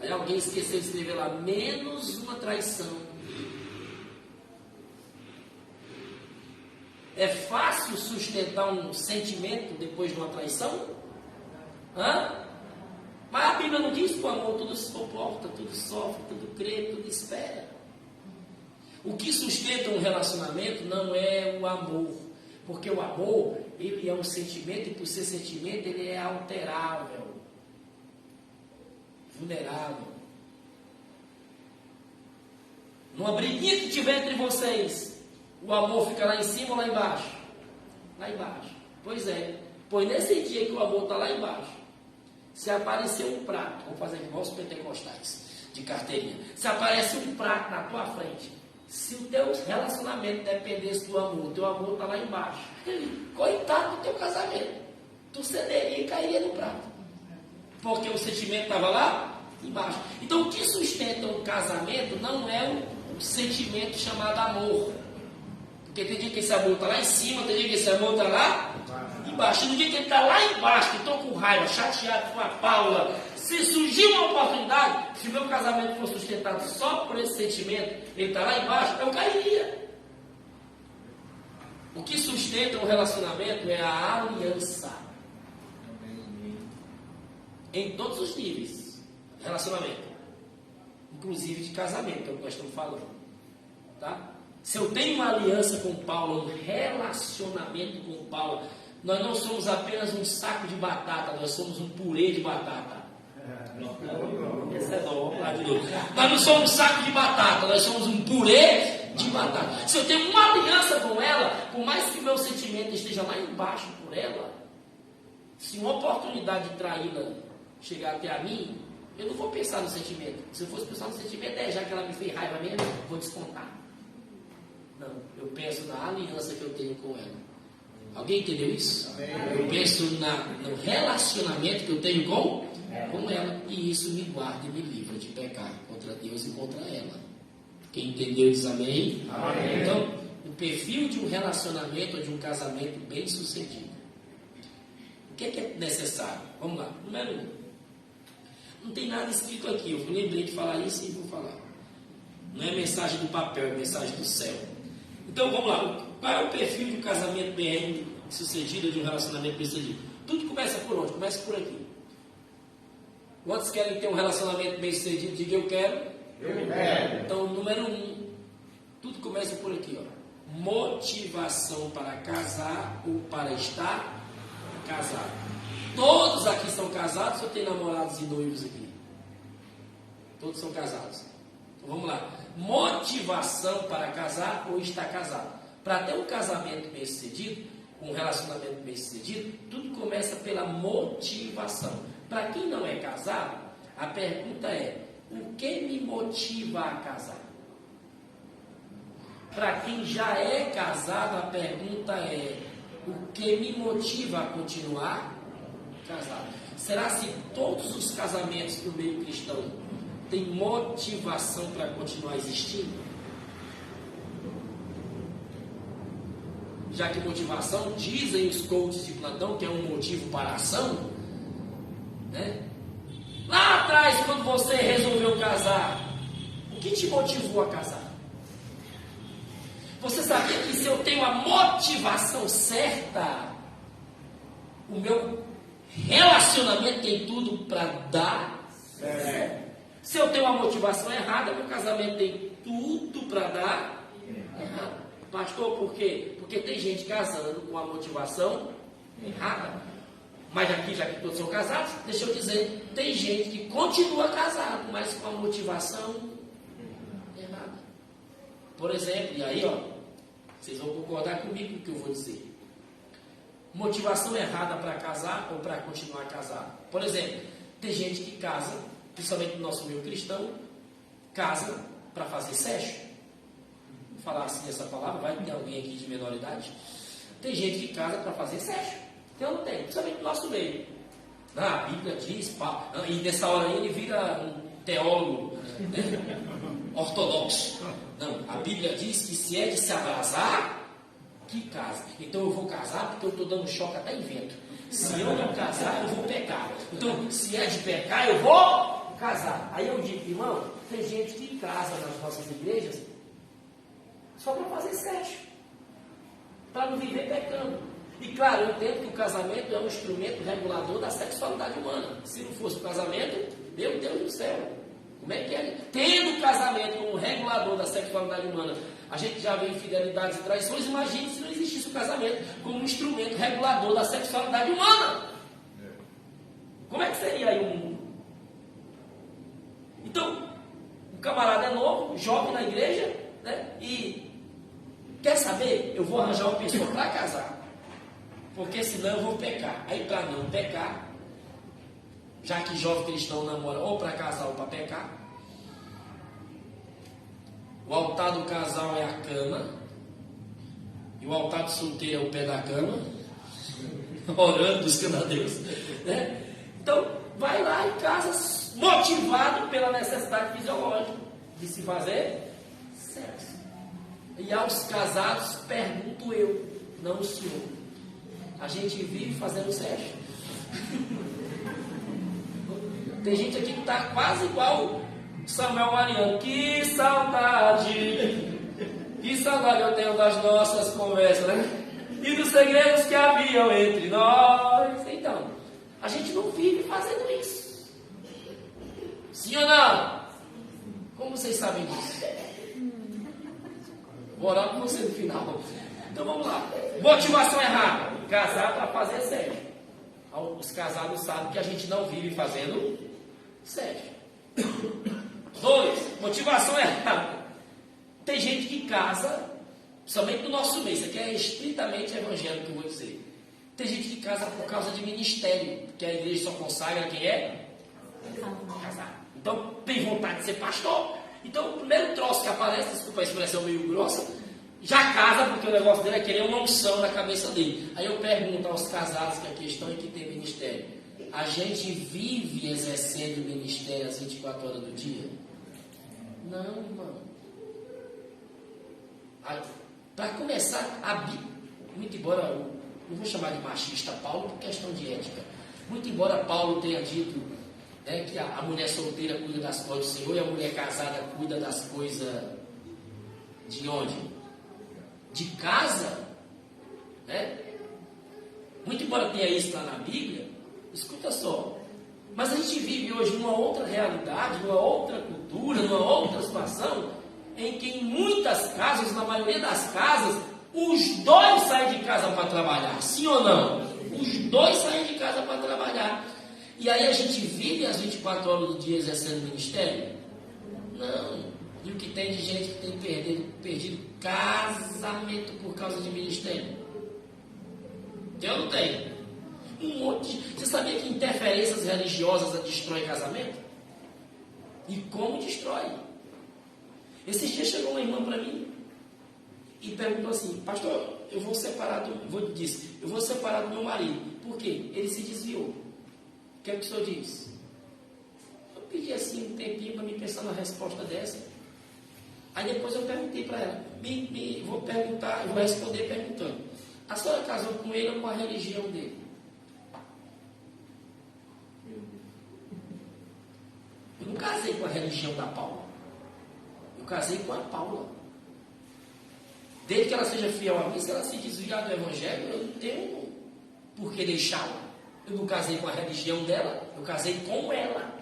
Aí alguém esqueceu de escrever lá, menos uma traição. É fácil sustentar um sentimento depois de uma traição? Hã? Mas a Bíblia não diz que o amor tudo suporta, tudo sofre, tudo crê, tudo espera. O que sustenta um relacionamento não é o amor. Porque o amor, ele é um sentimento, e por ser sentimento, ele é alterável, vulnerável. Numa briguinha que tiver entre vocês, o amor fica lá em cima ou lá embaixo? Lá embaixo. Pois é. Pois nesse dia que o amor está lá embaixo, se aparecer um prato, vamos fazer igual os pentecostais, de carteirinha. Se aparece um prato na tua frente, se o teu relacionamento dependesse do amor, o teu amor está lá embaixo, coitado do teu casamento, tu cederia e cairia no prato. Porque o sentimento estava lá embaixo. Então o que sustenta um casamento não é um sentimento chamado amor. Porque tem dia que esse amor está lá em cima, tem dia que esse amor está lá embaixo. E no dia que ele está lá embaixo, que estou com raiva, chateado com a Paula, se surgir uma oportunidade, se o meu casamento for sustentado só por esse sentimento, ele está lá embaixo, eu cairia. O que sustenta um relacionamento é a aliança. Em todos os níveis. Relacionamento. Inclusive de casamento, é o que nós estamos falando. Tá? Se eu tenho uma aliança com Paulo, um relacionamento com Paulo, nós não somos apenas um saco de batata, nós somos um purê de batata. Esse é bom, vamos lá de novo. Nós não somos um saco de batata, nós somos um purê de batata. Se eu tenho uma aliança com ela, por mais que meu sentimento esteja lá embaixo por ela, se uma oportunidade de traí-la chegar até a mim, eu não vou pensar no sentimento. Se eu fosse pensar no sentimento, já que ela me fez raiva mesmo, vou descontar. Não, eu penso na aliança que eu tenho com ela. Alguém entendeu isso? Eu penso no relacionamento que eu tenho com ela. E isso me guarda e me livra de pecar contra Deus e contra ela. Quem entendeu diz amém? Amém. Então, o perfil de um relacionamento ou de um casamento bem sucedido. O que é necessário? Vamos lá. Número 1. Não tem nada escrito aqui. Eu lembrei de falar isso e vou falar. Não é mensagem do papel, é mensagem do céu. Então vamos lá. Qual é o perfil de um casamento bem sucedido, de um relacionamento bem sucedido? Tudo começa por onde? Começa por aqui. Quantos querem ter um relacionamento bem sucedido? Diga eu quero. Eu quero. Então, número 1. Tudo começa por aqui, ó. Motivação para casar ou para estar casado. Todos aqui são casados ou tem namorados e noivos aqui? Todos são casados. Então vamos lá. Motivação para casar ou estar casado. Para ter um casamento bem sucedido, um relacionamento bem sucedido, tudo começa pela motivação. Para quem não é casado, a pergunta é: o que me motiva a casar? Para quem já é casado, a pergunta é: o que me motiva a continuar casado? Será se todos os casamentos do meio cristão têm motivação para continuar existindo? Já que motivação, dizem os coaches de plantão, que é um motivo para a ação, né? Lá atrás, quando você resolveu casar, o que te motivou a casar? Você sabia que se eu tenho a motivação certa, o meu relacionamento tem tudo para dar certo? Se eu tenho a motivação errada, meu casamento tem tudo para dar errado. Pastor, por quê? Porque tem gente casando com a motivação errada. Mas aqui, já que todos são casados, deixa eu dizer, tem gente que continua casado, mas com a motivação errada. Por exemplo, e aí, vocês vão concordar comigo com o que eu vou dizer. Motivação errada para casar ou para continuar casado. Por exemplo, tem gente que casa, principalmente no nosso meio cristão, casa para fazer sexo. Vou falar assim essa palavra, vai ter alguém aqui de menor idade. Tem gente que casa para fazer sexo. Então não tem, principalmente no nosso meio. A Bíblia diz, e nessa hora aí ele vira um teólogo, né, ortodoxo. Não, a Bíblia diz que se é de se abrasar, que casa. Então eu vou casar porque eu estou dando choque até em vento. Se eu não casar, eu vou pecar. Então, se é de pecar, eu vou casar. Aí eu digo, irmão, tem gente que casa nas nossas igrejas só para fazer sexo, para não viver pecando. E claro, eu entendo que o casamento é um instrumento regulador da sexualidade humana. Se não fosse o casamento, meu Deus do céu, como é que é? Tendo o casamento como regulador da sexualidade humana, a gente já vê infidelidades e traições. Imagine se não existisse o casamento como um instrumento regulador da sexualidade humana. Como é que seria aí o mundo? Então, o camarada é novo, jovem na igreja, né? E quer saber? Eu vou arranjar uma pessoa para casar, porque senão eu vou pecar. Aí, para não pecar, já que jovem cristão namora ou para casar ou para pecar, o altar do casal é a cama, e o altar do solteiro é o pé da cama, orando, buscando a Deus, né? Então, vai lá e casa motivado pela necessidade fisiológica de se fazer sexo. E aos casados, pergunto eu, não o senhor, a gente vive fazendo sexo? Tem gente aqui que está quase igual Samuel Mariano. Que saudade eu tenho das nossas conversas, né? E dos segredos que haviam entre nós. Então, a gente não vive fazendo isso. Sim ou não? Como vocês sabem disso? Vou orar com você no final. Então vamos lá. Motivação errada: casar para fazer sexo. Os casados sabem que a gente não vive fazendo sexo. 2. Motivação errada: tem gente que casa, somente no nosso meio. Isso aqui é estritamente evangélico que eu vou dizer. Tem gente que casa por causa de ministério, porque a igreja só consagra quem é casado. Então tem vontade de ser pastor. Então o primeiro troço que aparece, desculpa a expressão meio grossa, já casa, porque o negócio dele é querer uma unção na cabeça dele. Aí eu pergunto aos casados que aqui estão e que tem ministério: a gente vive exercendo o ministério às 24 horas do dia? Não, irmão. Para começar, a Bíblia, muito embora eu não vou chamar de machista Paulo por questão de ética, muito embora Paulo tenha dito, né, que a mulher solteira cuida das coisas do Senhor e a mulher casada cuida das coisas de onde? De casa, né? Muito embora tenha isso lá na Bíblia, escuta só, mas a gente vive hoje numa outra realidade, numa outra cultura, numa outra situação, em que em muitas casas, na maioria das casas, os dois saem de casa para trabalhar, sim ou não? Os dois saem de casa para trabalhar. E aí a gente vive as 24 horas do dia exercendo o ministério? Não. E o que tem de gente que tem perdido casamento por causa de ministério? Eu não tenho. Um monte. Você sabia que interferências religiosas destrói casamento? E como destrói? Esses dias chegou uma irmã para mim e perguntou assim: pastor, eu vou separar do meu marido. Por quê? Ele se desviou. O que é que o senhor diz? Eu pedi assim um tempinho para me pensar na resposta dessa. Aí depois eu perguntei para ela, vou responder perguntando: a senhora casou com ele ou com a religião dele? Eu não casei com a religião da Paula. Eu casei com a Paula. Desde que ela seja fiel a mim, se ela se desviar do evangelho, eu não tenho por que deixá-la. Eu não casei com a religião dela, eu casei com ela.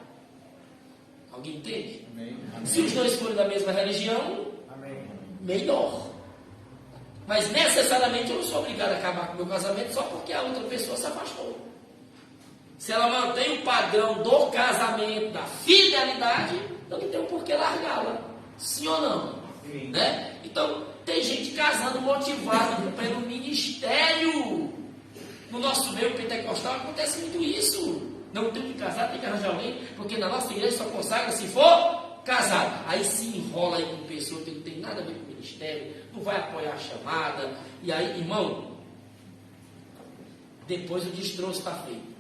Alguém entende? Amém. Se os dois forem da mesma religião, Amém. melhor. Mas necessariamente eu não sou obrigado a acabar com o meu casamento só porque a outra pessoa se afastou. Se ela mantém o padrão do casamento, da fidelidade, eu não tenho por que largá-la. Sim ou não? Sim. Né? Então, tem gente casando motivado pelo ministério. No nosso meio pentecostal acontece muito isso. Não tem que casar, tem que arranjar alguém, porque na nossa igreja só consagra se for casado. Aí se enrola aí com pessoa que não tem nada a ver com o ministério, não vai apoiar a chamada. E aí, irmão, depois o destroço está feito.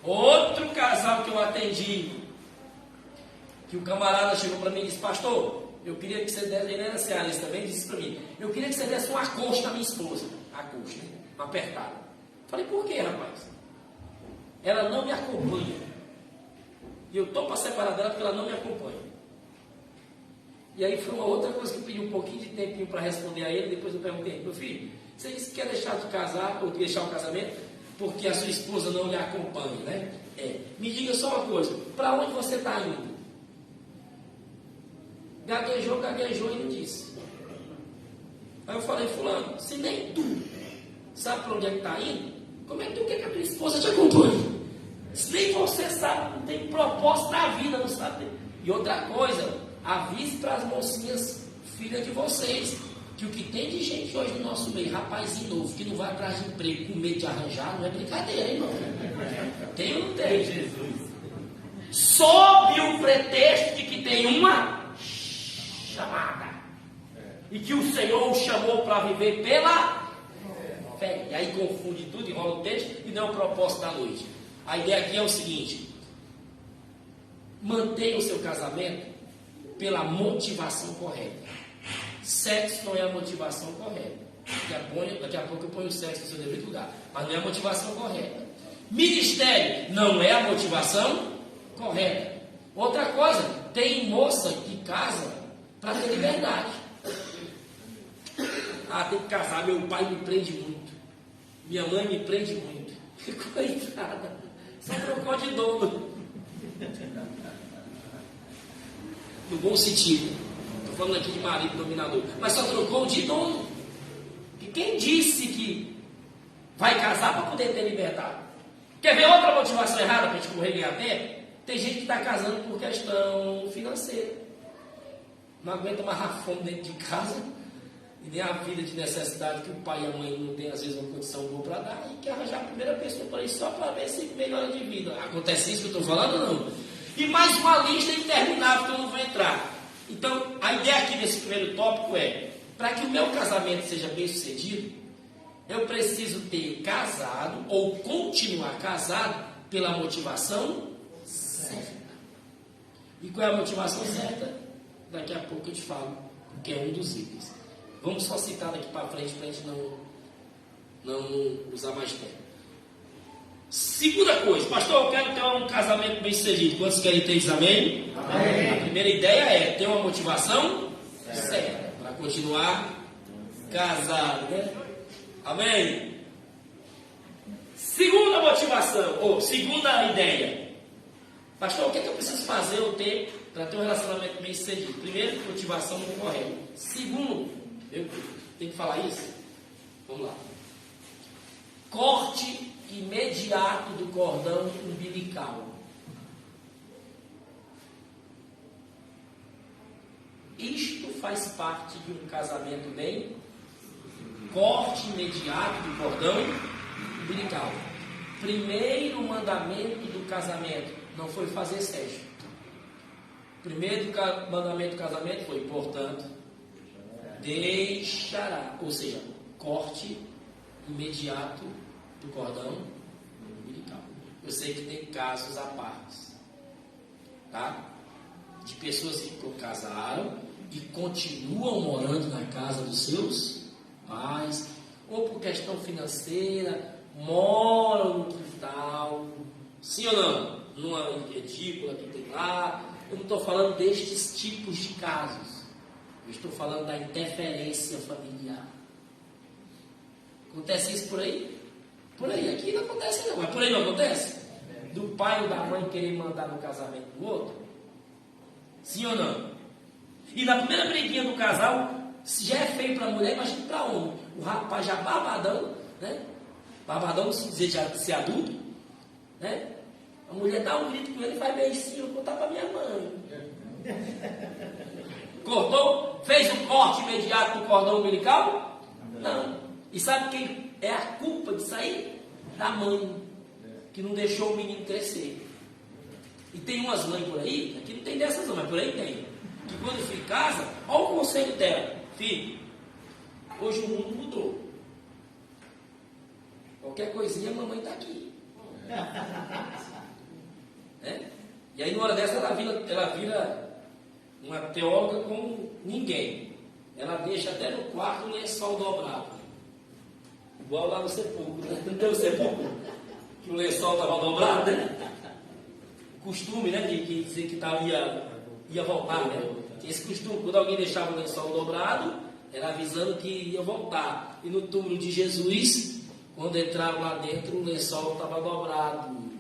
Outro casal que eu atendi, que o camarada chegou para mim e disse: pastor, eu queria que você desse, ele era cearense também, disse para mim: eu queria que você desse uma coxa à minha esposa. A coxa, né? Uma apertada. Falei: por quê, rapaz? Ela não me acompanha. E eu estou para separar dela porque ela não me acompanha. E aí foi uma outra coisa que eu pedi um pouquinho de tempinho para responder a ele. Depois eu perguntei: meu filho, você disse que quer deixar de casar ou deixar o casamento porque a sua esposa não lhe acompanha, né? Me diga só uma coisa: para onde você está indo? Gaguejou e não disse. Aí eu falei: fulano, se nem tu sabe para onde é que está indo, como é que tu quer que a tua esposa te acompanhe? Se nem você sabe, não tem propósito na vida, não sabe. E outra coisa, avise para as mocinhas, filhas de vocês, que o que tem de gente hoje no nosso meio, rapazinho novo, que não vai atrás de emprego com medo de arranjar, não é brincadeira, hein, irmão? Tem ou não tem? Jesus. Sob o pretexto de que tem uma chamada. E que o Senhor o chamou para viver pela fé. E aí confunde tudo, enrola o texto e não é o propósito da noite. A ideia aqui é o seguinte: mantenha o seu casamento pela motivação correta. Sexo não é a motivação correta. Daqui a pouco eu ponho o sexo no seu devido lugar, mas não é a motivação correta. Ministério não é a motivação correta. Outra coisa, tem moça que casa para ter liberdade. Ah, tem que casar, meu pai me prende muito, minha mãe me prende muito. Coitada, só trocou de dono. No bom sentido. Estou falando aqui de marido dominador, mas só trocou de dono. E quem disse que vai casar para poder ter liberdade? Quer ver outra motivação errada para a gente correr ganhar tempo? Tem gente que está casando por questão financeira. Não aguenta mais a fome dentro de casa e nem a vida de necessidade que o pai e a mãe não têm, às vezes, uma condição boa para dar, e quer arranjar a primeira pessoa para isso só para ver se melhora de vida. Acontece isso que eu estou falando ou não? E mais uma lista interminável que eu não vou entrar. Então, a ideia aqui nesse primeiro tópico é: para que o meu casamento seja bem sucedido, eu preciso ter casado ou continuar casado pela motivação certa. E qual é a motivação certa? Daqui a pouco eu te falo, porque é um dos itens. Vamos só citar daqui para frente para a gente não usar mais tempo. Segunda coisa: pastor, eu quero ter um casamento bem sucedido. Quantos querem ter isso? Amém? Amém. A primeira ideia é ter uma motivação certa para continuar casado, né? Amém? Segunda motivação, ou segunda ideia: pastor, o que é que eu preciso fazer ou ter para ter um relacionamento bem sucedido? Primeiro, motivação não correta. Segundo, eu tenho que falar isso? Vamos lá. Corte imediato do cordão umbilical. Isto faz parte de um casamento bem. Corte imediato do cordão umbilical. Primeiro mandamento do casamento não foi fazer sexo. Primeiro mandamento do casamento foi, portanto, deixará, ou seja, corte imediato do cordão umbilical. Eu sei que tem casos à parte, tá? De pessoas que casaram e continuam morando na casa dos seus pais, ou por questão financeira, moram no quintal, sim ou não? Numa edícula que tem lá. Eu não estou falando destes tipos de casos, eu estou falando da interferência familiar. Acontece isso por aí? Por aí, aqui não acontece não, mas por aí não acontece? Do pai ou da mãe querer mandar no casamento do outro? Sim ou não? E na primeira briguinha do casal, se já é feio para a mulher, imagina para o homem. O rapaz já barbadão, né? Barbadão não se dizer já ser adulto, né? A mulher dá um grito com ele e faz bem sim, eu vou contar para minha mãe. Cortou? Fez um corte imediato do cordão umbilical? Não. E sabe quem é a culpa disso aí? Da mãe, que não deixou o menino crescer. E tem umas mães por aí, aqui não tem dessas não, mas por aí tem, que quando o filho casa, olha o conselho dela: filho, hoje o mundo mudou. Qualquer coisinha a mamãe está aqui. Né? E aí, numa hora dessa, ela vira uma teóloga como ninguém. Ela deixa até no quarto um lençol dobrado. Igual lá no sepulcro, né? Não tem o sepulcro? Que o lençol estava dobrado, né? Costume, né? Que dizer que ia voltar, né? Tinha esse costume, quando alguém deixava o lençol dobrado, era avisando que ia voltar. E no túmulo de Jesus, quando entraram lá dentro, o lençol estava dobrado.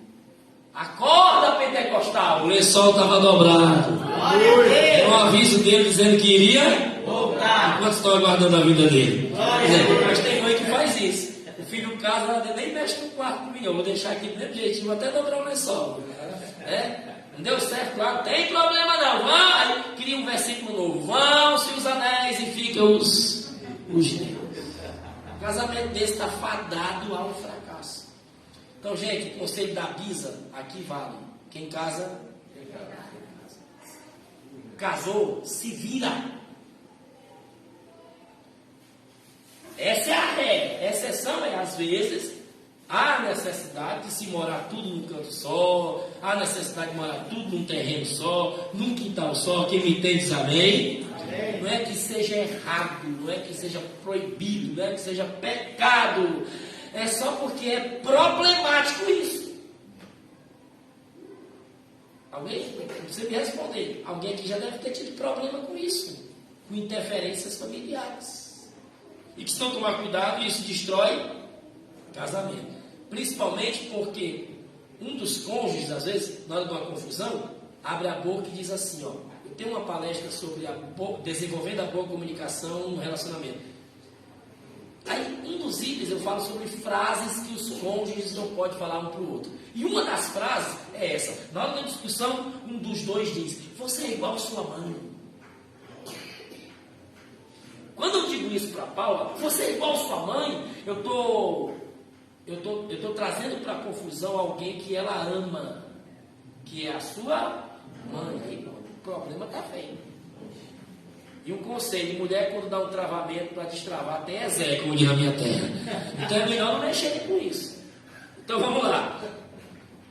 Acorda, pentecostal! O lençol estava dobrado. Era um aviso dele dizendo que iria voltar. Enquanto estão aguardando a vida dele. Mas tem mãe que faz isso. O filho casa, nem mexe no quarto comigo. Eu vou deixar aqui do mesmo jeitinho, vou até dobrar o lençol. Não deu certo, claro, não tem problema não. Vai! Queria um versículo novo. Vão-se os anéis e ficam os dedos. O casamento desse está fadado ao fracasso. Então, gente, o conselho da Bisa aqui vale. Quem casa, casou, se vira. Essa é a regra. A exceção é, às vezes, há necessidade de se morar tudo num canto só, há necessidade de morar tudo num terreno só, num quintal só. Quem me entende diz amém? Não é que seja errado, não é que seja proibido, não é que seja pecado. É só porque é problemático isso. Alguém? Não precisa me responder. Alguém aqui já deve ter tido problema com isso, com interferências familiares. E precisam tomar cuidado, e isso destrói casamento. Principalmente porque um dos cônjuges, às vezes, na hora de uma confusão, abre a boca e diz assim, ó: eu tenho uma palestra sobre desenvolvendo a boa comunicação no relacionamento. Aí, um dos itens eu falo sobre frases que os cônjuges não podem falar um para o outro. E uma das frases é essa. Na hora da discussão, um dos dois diz: você é igual a sua mãe. Quando eu digo isso para Paula, você é igual a sua mãe, eu estou trazendo para a confusão alguém que ela ama, que é a sua mãe. Aí, o problema está feio. E um conselho: mulher, quando dá um travamento para destravar, tem Zé, como diz na minha terra. Então é melhor não mexer com isso. Então vamos lá.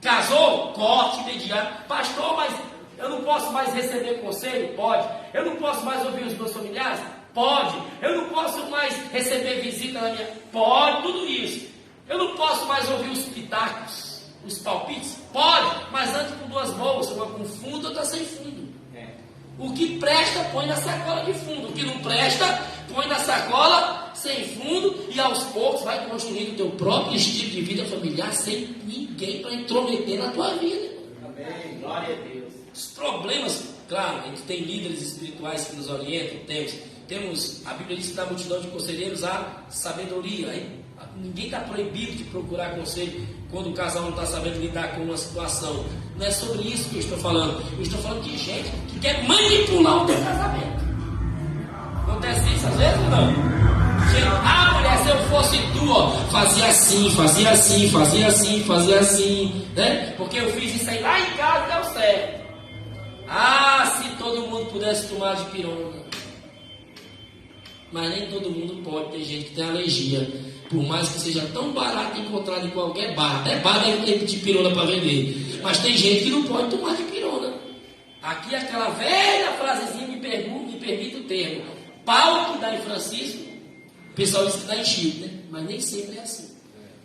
Casou? Corte imediato. Pastor, mas eu não posso mais receber conselho? Pode. Eu não posso mais ouvir os meus familiares? Pode. Eu não posso mais receber visita na minha... Pode, tudo isso. Eu não posso mais ouvir os pitacos, os palpites? Pode, mas ande com duas bolsas, uma com fundo e outra sem fundo. O que presta, põe na sacola de fundo. O que não presta, põe na sacola sem fundo. E aos poucos vai construindo o teu próprio estilo de vida familiar sem ninguém para intrometer na tua vida. Amém. Glória a Deus. Os problemas, claro, a gente tem líderes espirituais que nos orientam. Temos a Bíblia diz que da multidão de conselheiros há sabedoria. Aí, ninguém está proibido de procurar conselho quando o casal não está sabendo lidar com uma situação. Não é sobre isso que eu estou falando. Eu estou falando de gente que quer manipular o teu casamento. Acontece isso às vezes ou não? A mulher se eu fosse tu, ó, fazia assim, né? Porque eu fiz isso aí lá em casa e deu certo. Ah, se todo mundo pudesse tomar de pirona. Mas nem todo mundo pode, tem gente que tem alergia. Por mais que seja tão barato encontrar em qualquer bar. Até bar deve ter de pirona para vender. Mas tem gente que não pode tomar de pirona. Aqui aquela velha frasezinha me permite o termo. Pau que dá em Francisco, o pessoal diz que dá em Chico, né? Mas nem sempre é assim.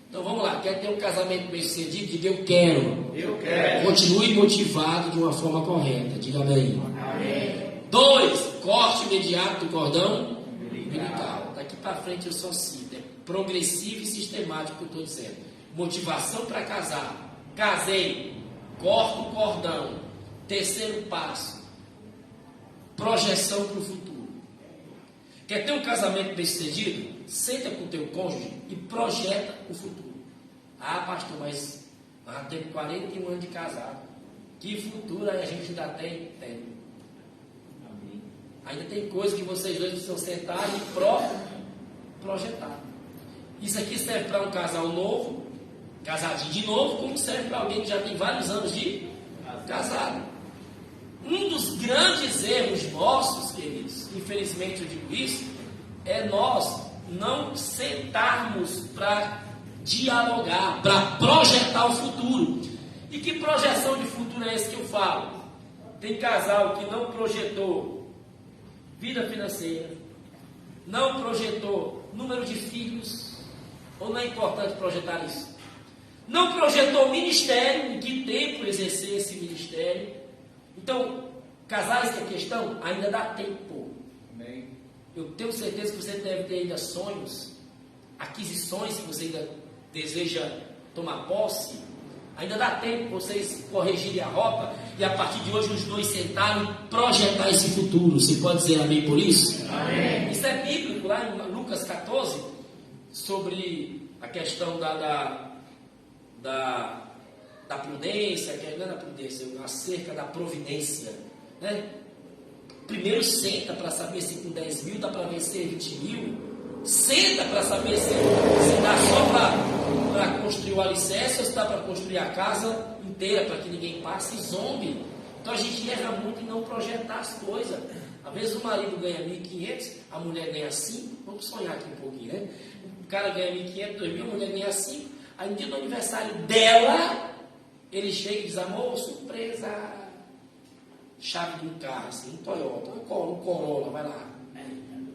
Então vamos lá, quer ter um casamento bem sucedido? Diga eu quero. Eu quero. Continue motivado de uma forma correta. Diga amém. Amém. 2. Corte imediato do cordão umbilical. Daqui para frente eu só cito. É progressivo e sistemático que eu estou dizendo. Motivação para casar. Casei. Corto o cordão. Terceiro passo. Projeção para o futuro. Quer ter um casamento bem sucedido? Senta com o teu cônjuge e projeta o futuro. Ah, pastor, mas nós temos 41 anos de casado. Que futuro aí a gente ainda tem? Tem. Ainda tem coisa que vocês dois precisam sentar e projetar. Isso aqui serve para um casal novo, casadinho de novo, como serve para alguém que já tem vários anos de casado. Um dos grandes erros nossos, queridos, infelizmente eu digo isso, é nós não sentarmos para dialogar, para projetar o futuro. E que projeção de futuro é esse que eu falo? Tem casal que não projetou vida financeira, não projetou número de filhos, ou não é importante projetar isso? Não projetou ministério, em que tempo exercer esse ministério. Então, casais que é questão, ainda dá tempo. Amém. Eu tenho certeza que você deve ter ainda sonhos, aquisições que você ainda deseja tomar posse. Ainda dá tempo vocês corrigirem a rota e a partir de hoje os dois sentarem e projetar esse futuro. Você pode dizer amém por isso? Amém. Isso é bíblico lá em Lucas 14, sobre a questão da prudência, que não é da prudência, acerca da providência, né? Primeiro senta para saber se com 10 mil dá para vencer 20 mil. Senta para saber se dá só para construir o alicerce ou se dá para construir a casa inteira para que ninguém passe e zombe. Então a gente erra muito em não projetar as coisas. Às vezes o marido ganha 1.500, a mulher ganha 5. Vamos sonhar aqui um pouquinho, né? O cara ganha 1.500, 2.000, a mulher ganha 5. Aí no dia do aniversário dela, ele chega e diz: amor, surpresa, chave de um carro, assim, um Toyota, um Corolla, vai lá,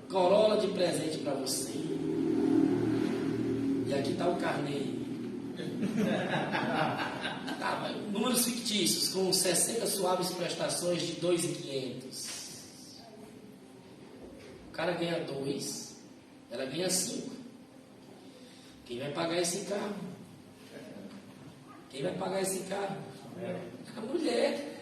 Corolla de presente para você. E aqui está o carneiro. Tá, mas números fictícios, com 60 suaves prestações de 2.500. O cara ganha 2, ela ganha 5. Quem vai pagar esse carro? Quem vai pagar esse carro? A mulher.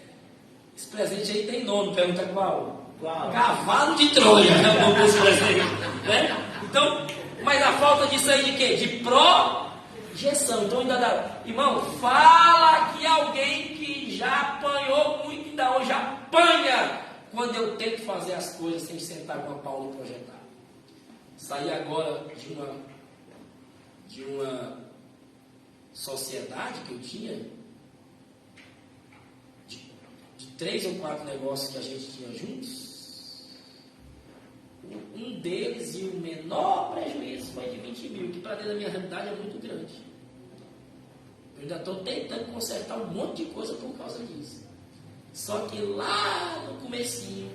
Esse presente aí tem nome, pergunta qual? Cavalo de Troia é o nome desse presente, né? Então, mas a falta disso aí de quê? De projeção. Então ainda dá. Irmão, fala que alguém que já apanhou muito, ainda hoje apanha quando eu tento fazer as coisas sem sentar com a Paula e projetar. Saí agora de uma sociedade que eu tinha, de 3 ou 4 negócios que a gente tinha juntos. Um deles e o menor prejuízo foi de 20 mil, que para dentro da minha realidade é muito grande. Eu ainda estou tentando consertar um monte de coisa por causa disso. Só que lá no comecinho,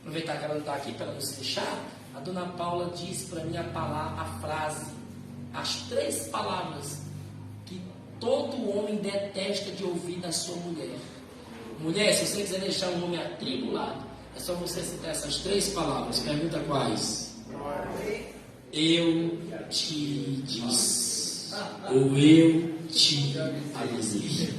aproveitar que ela não está aqui para não se deixar, a dona Paula disse para mim a frase, as 3 palavras que todo homem detesta de ouvir da sua mulher. Mulher, se você quiser deixar um homem atribulado, é só você citar essas 3 palavras. Pergunta quais? Eu te disse. Ou eu te avisei.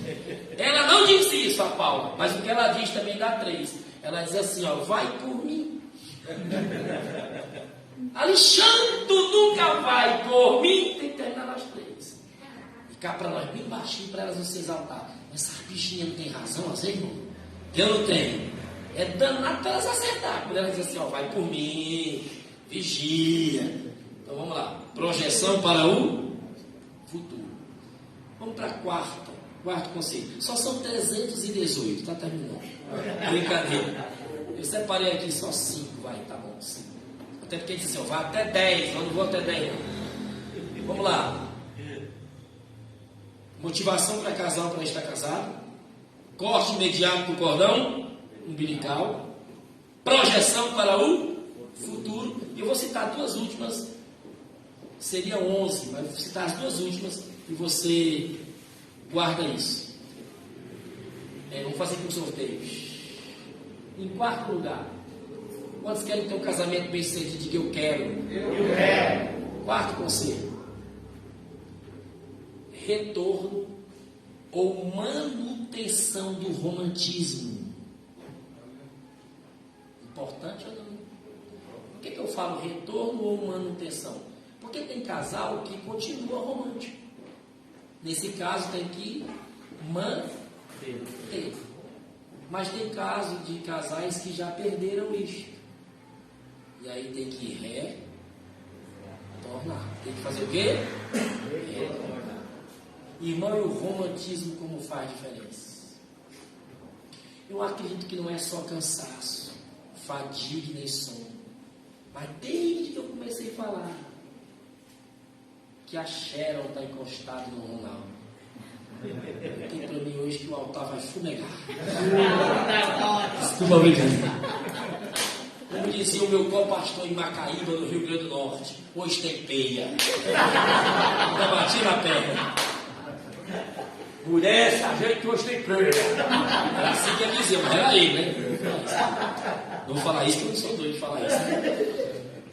Ela não disse isso, a Paula, mas o que ela diz também dá 3. Ela diz assim, ó, vai por mim. Alexandre, tu nunca vai por mim. Tem que terminar nas 3. E cá para nós, bem baixinho, para elas não se exaltar. Essas bichinhas não tem razão, assim, irmão? Eu não tenho. É danado para elas acertar. Quando ela diz assim, ó, vai por mim, vigia. Então vamos lá. Projeção para o futuro. Vamos para quarto conceito. Só são 318, está terminando. Brincadeira. Eu separei aqui só 5, vai, tá bom, 5. Até porque disse assim, vai até 10, eu não vou até 10 não. Vamos lá. Motivação para casal para estar casado. Corte imediato do cordão umbilical. Projeção para o futuro. Eu vou citar duas últimas. Seria 11, mas vou citar as duas últimas e você guarda isso. Vamos fazer aqui um sorteio. Em quarto lugar, quantos querem ter um casamento bem sucedido? Diga eu quero. Eu quero. Quarto conselho: retorno ou manutenção do romantismo. Importante ou não? Por que eu falo retorno ou manutenção? Porque tem casal que continua romântico. Nesse caso tem que manter. Mas tem caso de casais que já perderam isto. E aí tem que retornar. Tem que fazer o quê? Retornar. Irmão, e o romantismo como faz diferença? Eu acredito que não é só cansaço, fadiga e nem sono. Mas desde que eu comecei a falar que a Sharon está encostada no Ronaldo, tem para mim hoje que o altar vai fumegar. Desculpa, brincadeira. Como dizia o meu co-pastor em Macaíba, no Rio Grande do Norte, hoje tem peia. Ainda bati na perna. Mulher, sargento, hoje tem peia. Era assim que ele dizia, mas era ele, né? Não vou falar isso, porque eu não sou doido de falar isso.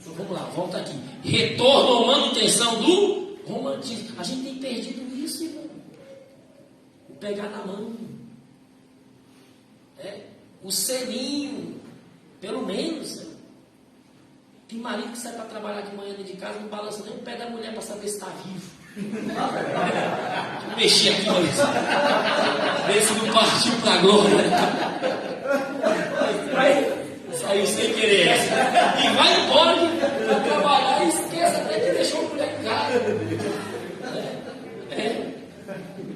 Então vamos lá, volta aqui. Retorno ou manutenção do romantismo. A gente tem perdido isso, irmão. O pegar na mão. O selinho. Pelo menos. Tem marido que sai para trabalhar de manhã dentro de casa, não balança nem o pé da mulher para saber se está vivo. Mexi aqui, ver se não partiu para a glória. Saiu sem querer. E vai embora para trabalhar e esquece até que deixou a mulher em casa.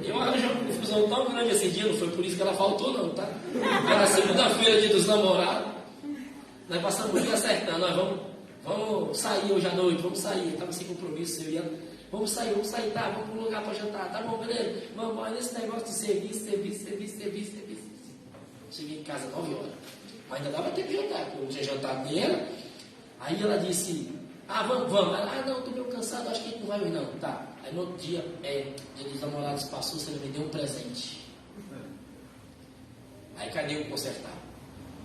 Eu arranjo uma confusão tão grande esse dia, não foi por isso que ela faltou, não, tá? Era segunda-feira, dia dos namorados. Nós passamos o dia acertando, nós vamos sair hoje à noite, vamos sair. Estava sem compromisso, eu ia. Vamos sair, tá? Vamos para um lugar para jantar, tá bom, beleza? Vamos nesse negócio de serviço. Cheguei em casa 9 horas. Mas ainda dava tempo de jantar, porque eu não tinha jantado nem ela. Aí ela disse, vamos. Ela, não, estou meio cansado, acho que a gente não vai hoje não. Tá. Aí no outro dia, dia dos namorados passou, você me deu um presente. Aí cadê o consertar?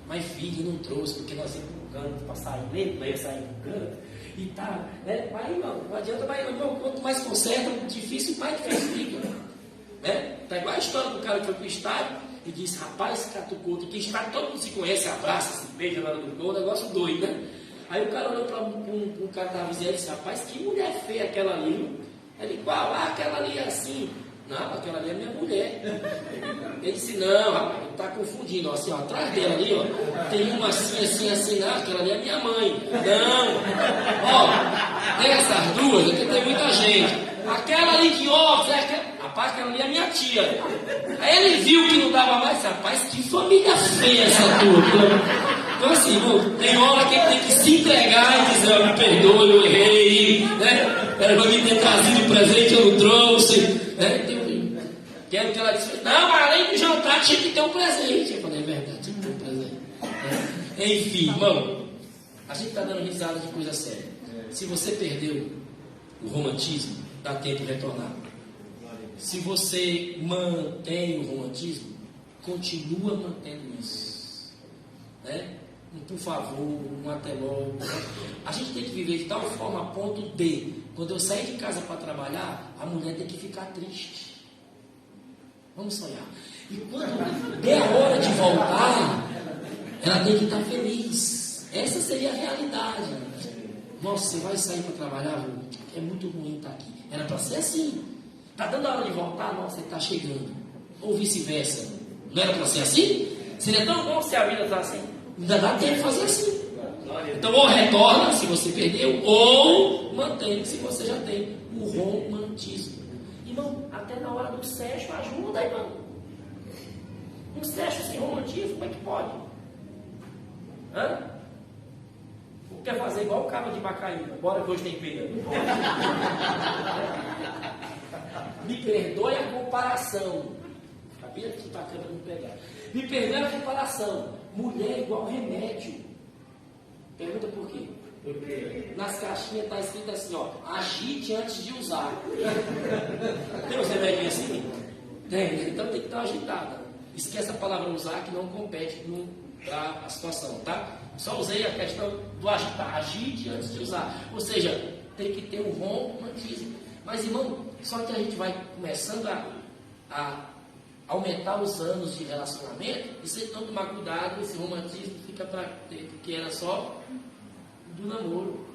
Mas filho, não trouxe, porque nós íamos para um canto para sair, lembra? Nós ia sair para um canto e tal, né? Mas não adianta mais, não. Quanto mais conserta, difícil, mais difícil fica. Né? Tá igual a história do cara que foi para o estádio e disse, rapaz, catucou, que estádio todo mundo se conhece, abraça, se beija na hora do gol, negócio doido, né? Aí o cara olhou para um cara da vizinha e disse, rapaz, que mulher feia aquela ali. Ele, qual? Aquela ali é assim. Não, aquela ali é minha mulher. Ele disse, não, rapaz, ele está confundindo. Ó, assim, ó, atrás dela ali, ó, tem uma assim, não, aquela ali é minha mãe. Não, ó, tem essas duas, aqui tem muita gente. Aquela ali de óculos, rapaz, aquela ali é minha tia. Aí ele viu que não dava mais, rapaz, que família feia essa tua. Então assim, irmão, tem hora que ele tem que se entregar e dizer, me perdoe, eu errei, né? Era para mim ter trazido o presente, eu não trouxe, né? Quero que ela disse, não, mas além do jantar tinha que ter um presente. Eu falei, é verdade, tinha que ter um presente. Enfim, irmão, a gente está dando risada de coisa séria. Se você perdeu o romantismo, dá tempo de retornar. Se você mantém o romantismo, continua mantendo isso. Né? Por favor, um até logo. A gente tem que viver de tal forma a ponto de, quando eu sair de casa para trabalhar, a mulher tem que ficar triste. Vamos sonhar. E quando der a hora de voltar, ela tem que estar feliz. Essa seria a realidade. Nossa, você vai sair para trabalhar? É muito ruim estar aqui. Era para ser assim. Está dando a hora de voltar? Nossa, ele está chegando. Ou vice-versa. Não era para ser assim? Seria tão bom se a vida está assim. Ainda dá tempo de fazer assim. Então, ou retorna se você perdeu, ou mantém se você já tem o romantismo. Irmão, até na hora do sexo ajuda, irmão. Um sexo sem romantismo, como é que pode? Hã? Quer fazer igual o cara de Macaíba? Bora que hoje tem pena. Não pode. Me perdoe a comparação. Sabia que para a câmera não pegar. Me perdoe a comparação. Mulher igual remédio. Pergunta por quê? Porque nas caixinhas está escrito assim, ó, agite antes de usar. Tem uns remedinhos assim? Tem, então tem que estar agitada. Esquece a palavra usar que não compete para a situação, tá? Só usei a questão do agitar, agite antes de usar. Ou seja, tem que ter um romantismo. Mas, irmão, só que a gente vai começando a aumentar os anos de relacionamento e se não tomar cuidado, esse romantismo fica para ter, porque era só do namoro.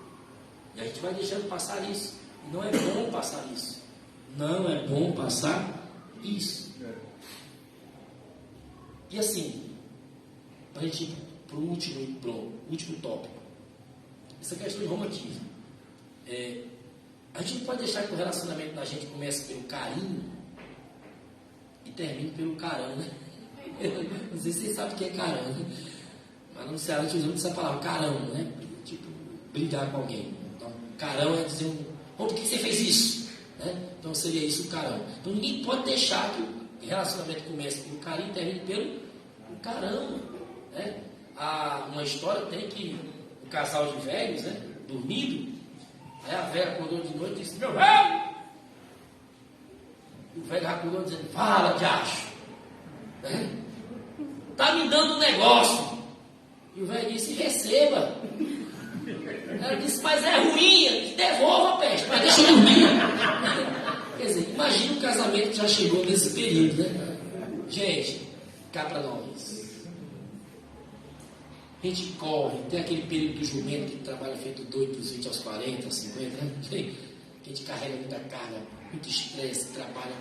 E a gente vai deixando passar isso. E não é bom passar isso. Não é bom passar isso. E assim, para a gente ir para o último tópico, essa questão de romantismo. A gente não pode deixar que o relacionamento da gente comece pelo carinho e termine pelo carão, né? Não sei se vocês sabem o que é carão, né? Mas no Ceará a gente usa muito essa palavra, carão, né? Tipo, brigar com alguém. Então, carão é dizer por que você fez isso? Né? Então seria isso o carão. Então ninguém pode deixar que o relacionamento comece pelo carinho e termine pelo carão. Né? Uma história tem que o casal de velhos, né? Dormindo, aí a velha acordou de noite e disse, meu velho! E o velho acordou dizendo, fala, diacho! Né? Tá me dando um negócio. E o velho disse, receba. Ela disse, mas é ruim, devolva, peste, mas deixa eu dormir. Quer dizer, imagina o casamento que já chegou nesse período, né? Gente, cá pra nós. A gente corre, tem aquele período do jumento que trabalha feito doido dos 20 aos 40, 50, né? Que a gente carrega muita carga, muito estresse, trabalha.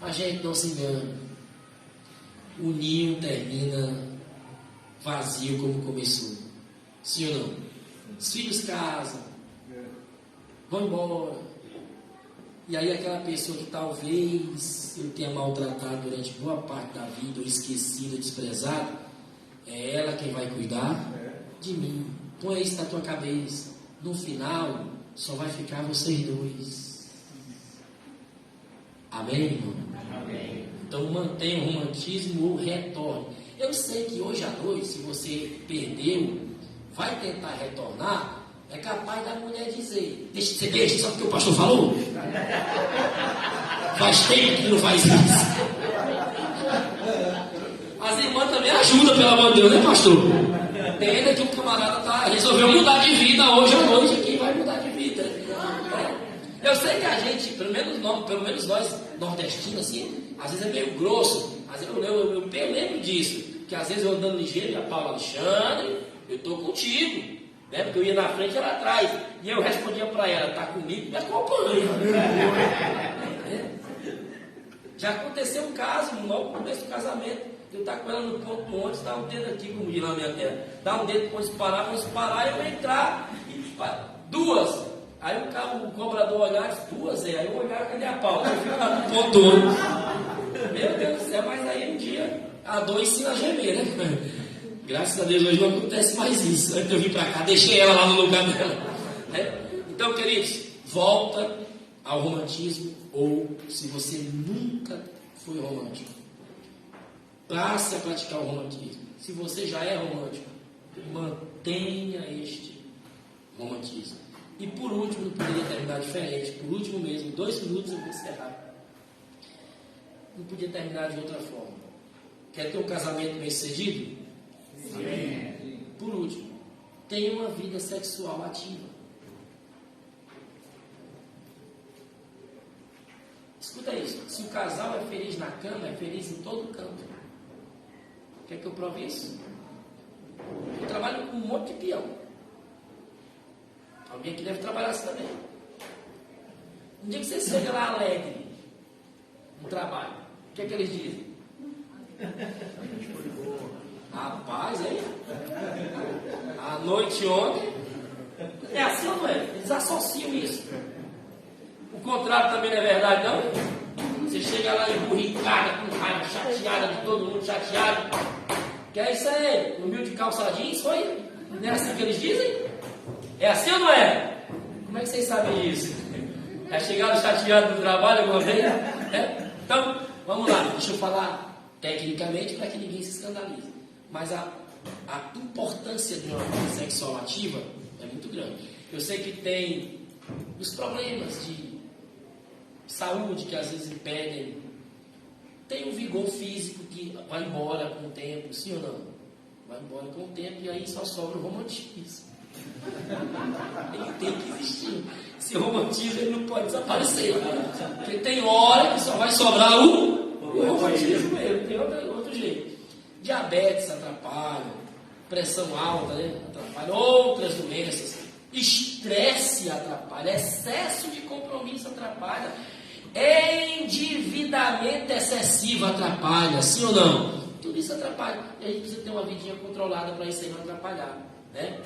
Mas, gente, não se engane. O ninho termina vazio como começou. Sim ou não? Os filhos casam, vão embora. E aí aquela pessoa que talvez eu tenha maltratado durante boa parte da vida, ou esquecido, ou desprezado, é ela quem vai cuidar de mim. Põe isso na tua cabeça. No final, só vai ficar vocês dois. Amém, irmão? Amém. Então mantenha o romantismo ou retorne. Eu sei que hoje à noite, se você perdeu, vai tentar retornar, é capaz da mulher dizer, deixa de ser besta, só porque o pastor falou. Faz tempo que não faz isso. As irmãs também ajudam, pelo amor de Deus, né, pastor? Entenda que o camarada resolveu mudar de vida hoje à noite aqui, vai mudar de vida. Eu sei que a gente, pelo menos nós nordestinos, assim, às vezes é meio grosso. Às vezes eu lembro disso, que às vezes eu andando ligeiro e a Paula, Alexandre, eu estou contigo. Né? Porque eu ia na frente e ela atrás. E eu respondia para ela, está comigo, me acompanha. Já aconteceu um caso, logo no começo do casamento. Eu estava com ela no ponto do ônibus, dá um dedo aqui, como diz na minha terra, dá um dedo para vamos parar, eu entrar, e duas. Aí o cobrador olhar, duas, aí eu olhar, cadê a Paula? Eu fico lá no ponto do ônibus. Meu Deus do céu, mas aí um dia a dor ensina a gemer, né? Graças a Deus hoje não acontece mais isso. Antes de eu vim para cá, deixei ela lá no lugar dela. Né? Então, queridos, volta ao romantismo, ou se você nunca foi romântico, passe a praticar o romantismo. Se você já é romântico, mantenha este romantismo. E por último, não poderia terminar diferente, por último mesmo, 2 minutos eu vou encerrar. Não podia terminar de outra forma. Quer ter um casamento bem-sucedido? Sim. Por último, tenha uma vida sexual ativa. Escuta isso, se o casal é feliz na cama, é feliz em todo canto. Quer que eu prove isso? Eu trabalho com um monte de peão. Alguém que deve trabalhar assim também. Um dia que você chega lá alegre no trabalho, o que é que eles dizem? Rapaz, aí. noite ontem. É assim ou não é? Eles associam isso. O contrário também não é verdade, não? Você chega lá emburricada, com raiva, chateada de todo mundo, chateado. Que é isso aí? Humilde calça jeans, foi? Não é assim que eles dizem? É assim ou não é? Como é que vocês sabem disso? É chegado chateado no trabalho alguma vez? É? Então, vamos lá, deixa eu falar tecnicamente para que ninguém se escandalize. Mas a importância de uma vida sexual ativa é muito grande. Eu sei que tem os problemas de saúde que às vezes impedem. Tem o vigor físico que vai embora com o tempo, sim ou não? Vai embora com o tempo e aí só sobra o romantismo. Ele tem que existir. Esse romantismo ele não pode desaparecer. Porque tem hora que só vai sobrar o romantismo mesmo. Tem outro jeito. Diabetes atrapalha, pressão alta, né? Atrapalha outras doenças. Estresse atrapalha, excesso de compromisso atrapalha. Endividamento excessivo atrapalha, sim ou não? Tudo isso atrapalha. E a gente precisa ter uma vidinha controlada para isso aí não atrapalhar, né?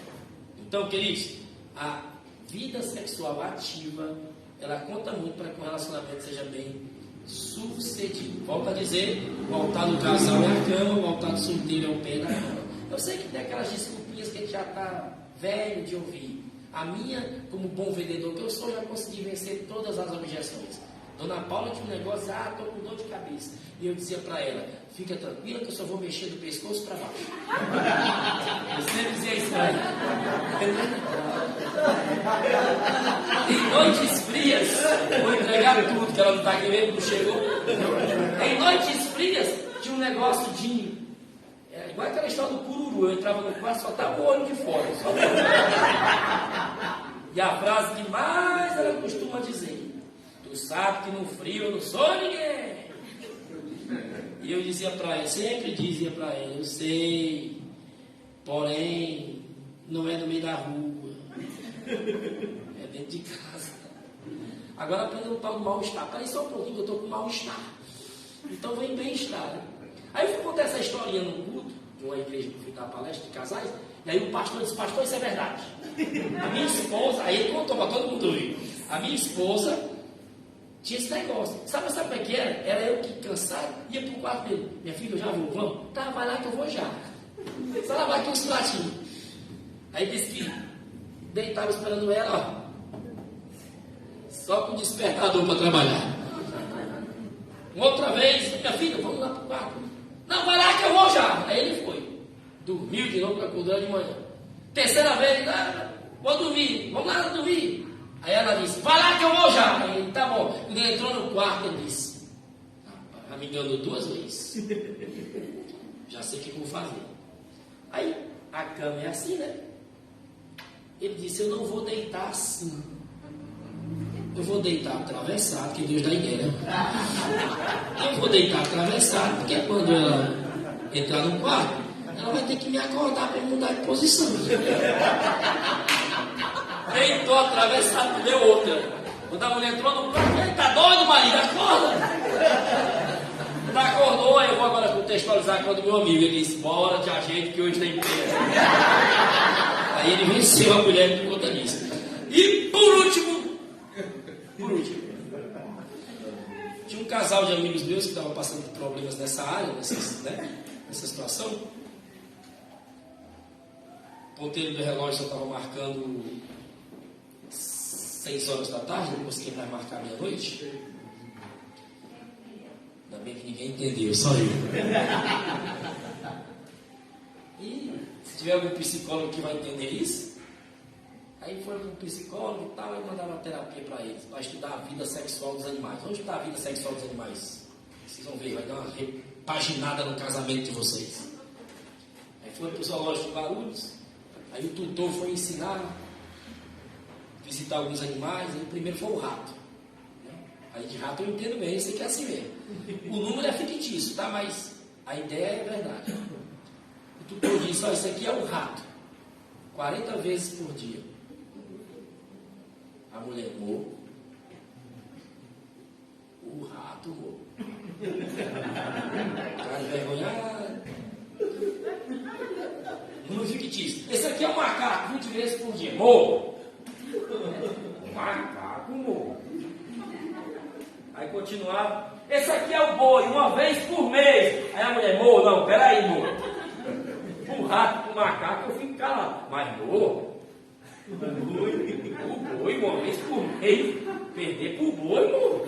Então, queridos, a vida sexual ativa, ela conta muito para que o relacionamento seja bem sucedido. Volto a dizer, o altar do casal é a cama, o altar do solteiro é o pé da cama. Eu sei que tem aquelas desculpinhas que a gente já está velho de ouvir. A minha, como bom vendedor que eu sou, já consegui vencer todas as objeções. Dona Paula tinha um negócio, estou com dor de cabeça. E eu dizia para ela, fica tranquila que eu só vou mexer do pescoço para baixo. Eu sempre dizia isso para ela. Em noites frias, vou entregar tudo que ela não está querendo, não chegou. Em noites frias, tinha um negócio de... igual aquela história do cururu, eu entrava no quarto, só estava o olho de fora. E a frase que mais ela costuma dizer, tu sabe que no frio eu não sou ninguém. E eu dizia para ela, sempre dizia para ela, eu sei, porém, não é no meio da rua, é dentro de casa. Agora aprenda o tal do mal-estar. Peraí só um pouquinho que eu estou com mal-estar. Então vem bem-estar. Né? Aí eu fui contar essa historinha no culto, de uma igreja que eu fui dar palestra de casais, e aí o pastor disse, pastor, isso é verdade. A minha esposa, aí ele contou para todo mundo ouvir, a minha esposa tinha esse negócio. Sabe como é que era? Era eu que cansado, ia pro quarto dele. Minha filha, eu já vou, vamos? Tá, vai lá que eu vou já. Só lavar aqui uns pratinhos. Aí disse que deitava esperando ela, ó. Só com despertador para trabalhar. Uma outra vez, minha filha, vamos lá pro quarto. Não, vai lá que eu vou já. Aí ele foi. Dormiu de novo, acordou de manhã. Terceira vez, vou dormir. Vamos lá dormir. Aí ela disse, vai lá que eu vou já. Aí ele, tá bom. Quando ele entrou no quarto, ele disse, rapaz, me enganou 2 vezes. Já sei o que eu vou fazer. Aí, a cama é assim, né? Ele disse, eu não vou deitar assim. Eu vou deitar atravessado, que Deus dá ideia, né? Eu vou deitar atravessado, porque quando ela entrar no quarto, ela vai ter que me acordar para mudar de posição. Deitou atravessado, deu outra. Quando a mulher entrou no quarto, ele tá doido, marido, acorda! Não acordou, aí eu vou agora contextualizar quando meu amigo, ele disse, bora de ajeito que hoje tem pena. Aí ele venceu a mulher por conta disso. E por último, tinha um casal de amigos meus que estavam passando por problemas nessa área, nessa situação. O ponteiro do relógio só estava marcando 6 horas da tarde, não conseguia mais marcar meia-noite. Ainda bem que ninguém entendeu, só eu. E se tiver algum psicólogo que vai entender isso, aí foi para um psicólogo e tal, e mandava terapia para eles, para estudar a vida sexual dos animais. Vamos estudar a vida sexual dos animais. Vocês vão ver, vai dar uma repaginada no casamento de vocês. Aí foi para o zoológico de Guarulhos, aí o tutor foi ensinar, visitar alguns animais, e o primeiro foi o rato. Aí de rato eu entendo bem, isso aqui é assim mesmo. O número é fictício, tá? Mas a ideia é verdade. O tutor disse, ó, isso aqui é o rato. 40 vezes por dia. A mulher morreu. O rato morreu. Cara envergonhado. Número fictício. Esse aqui é um macaco 20 vezes por dia. Morro. Macaco morro. Aí continuava. Esse aqui é o boi, uma vez por mês. Aí a mulher, morro, não, peraí, morro. O rato, o macaco, eu fico calado. Mas morro. O boi, uma vez por mês. Perder pro boi, morro.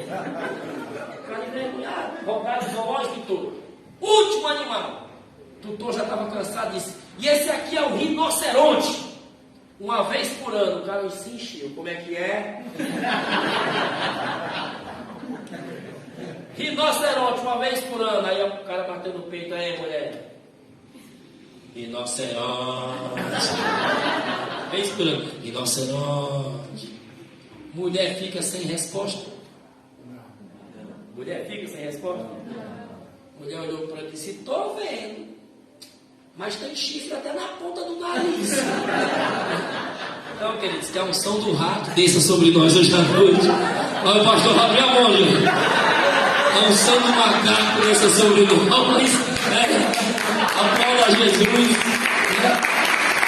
Cara envergonhado, roubado zoológico e tudo. Último animal. O tutor já estava cansado e disse: e esse aqui é o rinoceronte. Uma vez por ano. O cara se encheu. Como é que é? Rinoceronte, uma vez por ano. Aí o cara bateu no peito. Aí, mulher. Rinoceronte. Vez por ano. Rinoceronte. Mulher fica sem resposta. Mulher fica sem resposta. Mulher olhou para ele e disse: estou vendo. Mas tem chifre até na ponta do nariz. Então, queridos, que a unção do rato desça sobre nós hoje à noite. Olha o pastor Gabriel Molina. A unção do macaco desça sobre nós. Aplauda Jesus.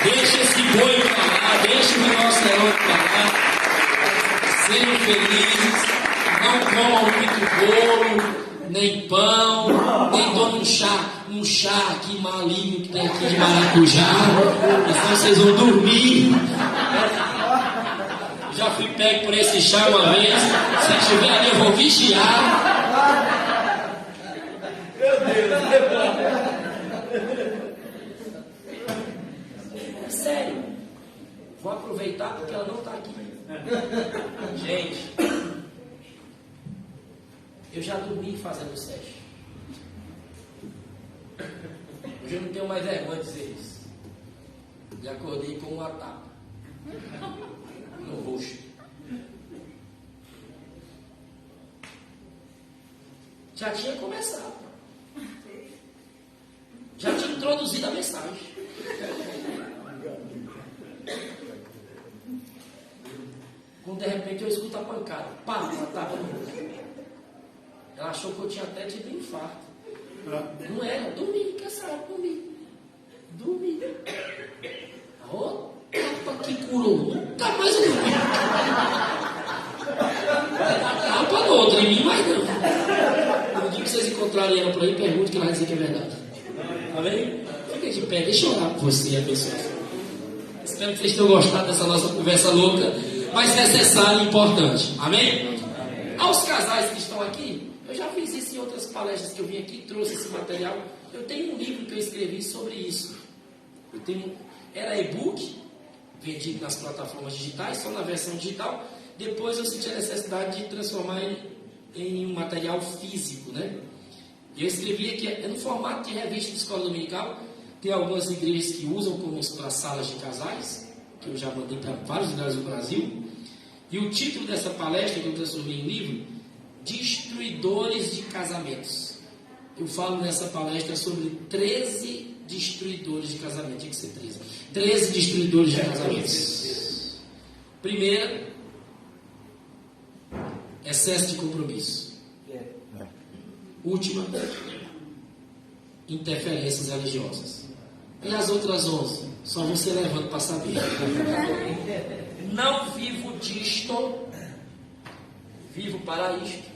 Deixa esse boi para lá. Deixa o rinoceronte para lá. Sejam felizes. Não comam muito bolo, nem pão, nem tomem um chá aqui maligno que tem aqui de maracujá, senão vocês vão dormir. Já fui pego por esse chá uma vez. Se estiver ali, eu vou vigiar. Meu Deus, é sério. Vou aproveitar porque ela não está aqui. Gente, eu já dormi fazendo sexo. Hoje eu não tenho mais vergonha de dizer isso. Já acordei com uma tapa no rosto. Já tinha começado. Já tinha introduzido a mensagem. Quando de repente eu escuto a pancada. Pá, uma tapa no rosto. Ela achou que eu tinha até tido infarto. Não era, dormi, cansado, dormi. Oh, tapa que curou, nunca mais eu dormi. Tapa no outro, em mim mais não. No dia que vocês encontrarem ela por aí, pergunte que ela vai dizer que é verdade. Amém? Fica de pé, deixa eu orar por você, abençoado. Espero que vocês tenham gostado dessa nossa conversa louca, mas necessária e importante. Amém? Aos casais que estão aqui, eu já fiz isso em outras palestras que eu vim aqui, trouxe esse material. Eu tenho um livro que eu escrevi sobre isso. Era e-book, vendido nas plataformas digitais, só na versão digital. Depois eu senti a necessidade de transformar ele em um material físico, né? Eu escrevi aqui, é no formato de revista de escola dominical. Tem algumas igrejas que usam como para salas de casais, que eu já mandei para vários lugares do Brasil. E o título dessa palestra, que eu transformei em livro, Destruidores de Casamentos. Eu falo nessa palestra sobre 13 destruidores de casamento. Tinha que ser 13. 13 destruidores de casamentos. Primeira, excesso de compromisso. Última, interferências religiosas. E as outras 11? Só você levando para saber. Não vivo disto, vivo para isto.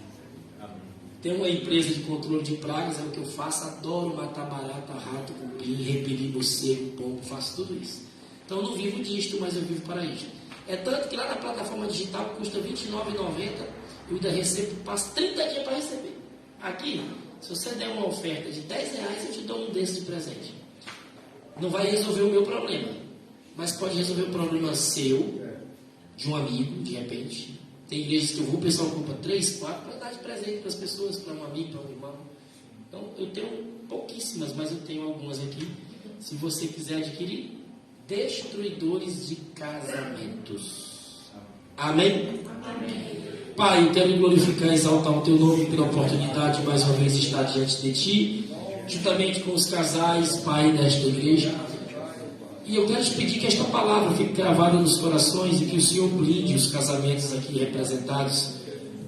Tem uma empresa de controle de pragas, é o que eu faço. Adoro matar barata, rato, cupim, repelir morcego, pombo, faço tudo isso. Então eu não vivo disto, mas eu vivo para isto. É tanto que lá na plataforma digital custa R$ 29,90. Eu ainda recebo, passo 30 dias para receber. Aqui, se você der uma oferta de R$10, eu te dou um desses de presente. Não vai resolver o meu problema, mas pode resolver o problema seu, de um amigo, de repente. Tem igrejas que eu vou, o pessoal compra 3, 4 para dar de presente para as pessoas, para um amigo, para um irmão. Então, eu tenho pouquíssimas, mas eu tenho algumas aqui. Se você quiser adquirir, destruidores de casamentos. Amém? Amém. Pai, eu quero glorificar e exaltar o Teu nome pela oportunidade de mais uma vez estar diante de Ti, juntamente com os casais, Pai, desta igreja. E eu quero te pedir que esta palavra fique gravada nos corações e que o Senhor blinde os casamentos aqui representados,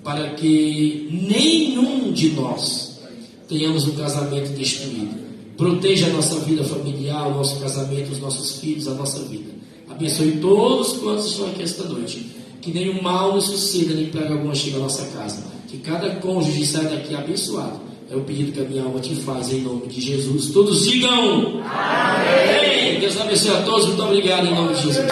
para que nenhum de nós tenhamos um casamento destruído. Proteja a nossa vida familiar, o nosso casamento, os nossos filhos, a nossa vida. Abençoe todos quantos estão aqui esta noite. Que nenhum mal nos suceda, nem praga alguma chegue à nossa casa. Que cada cônjuge saia daqui abençoado. É o pedido que a minha alma te faz, em nome de Jesus. Todos digam amém. Deus abençoe a todos. Muito obrigado, em nome de Jesus.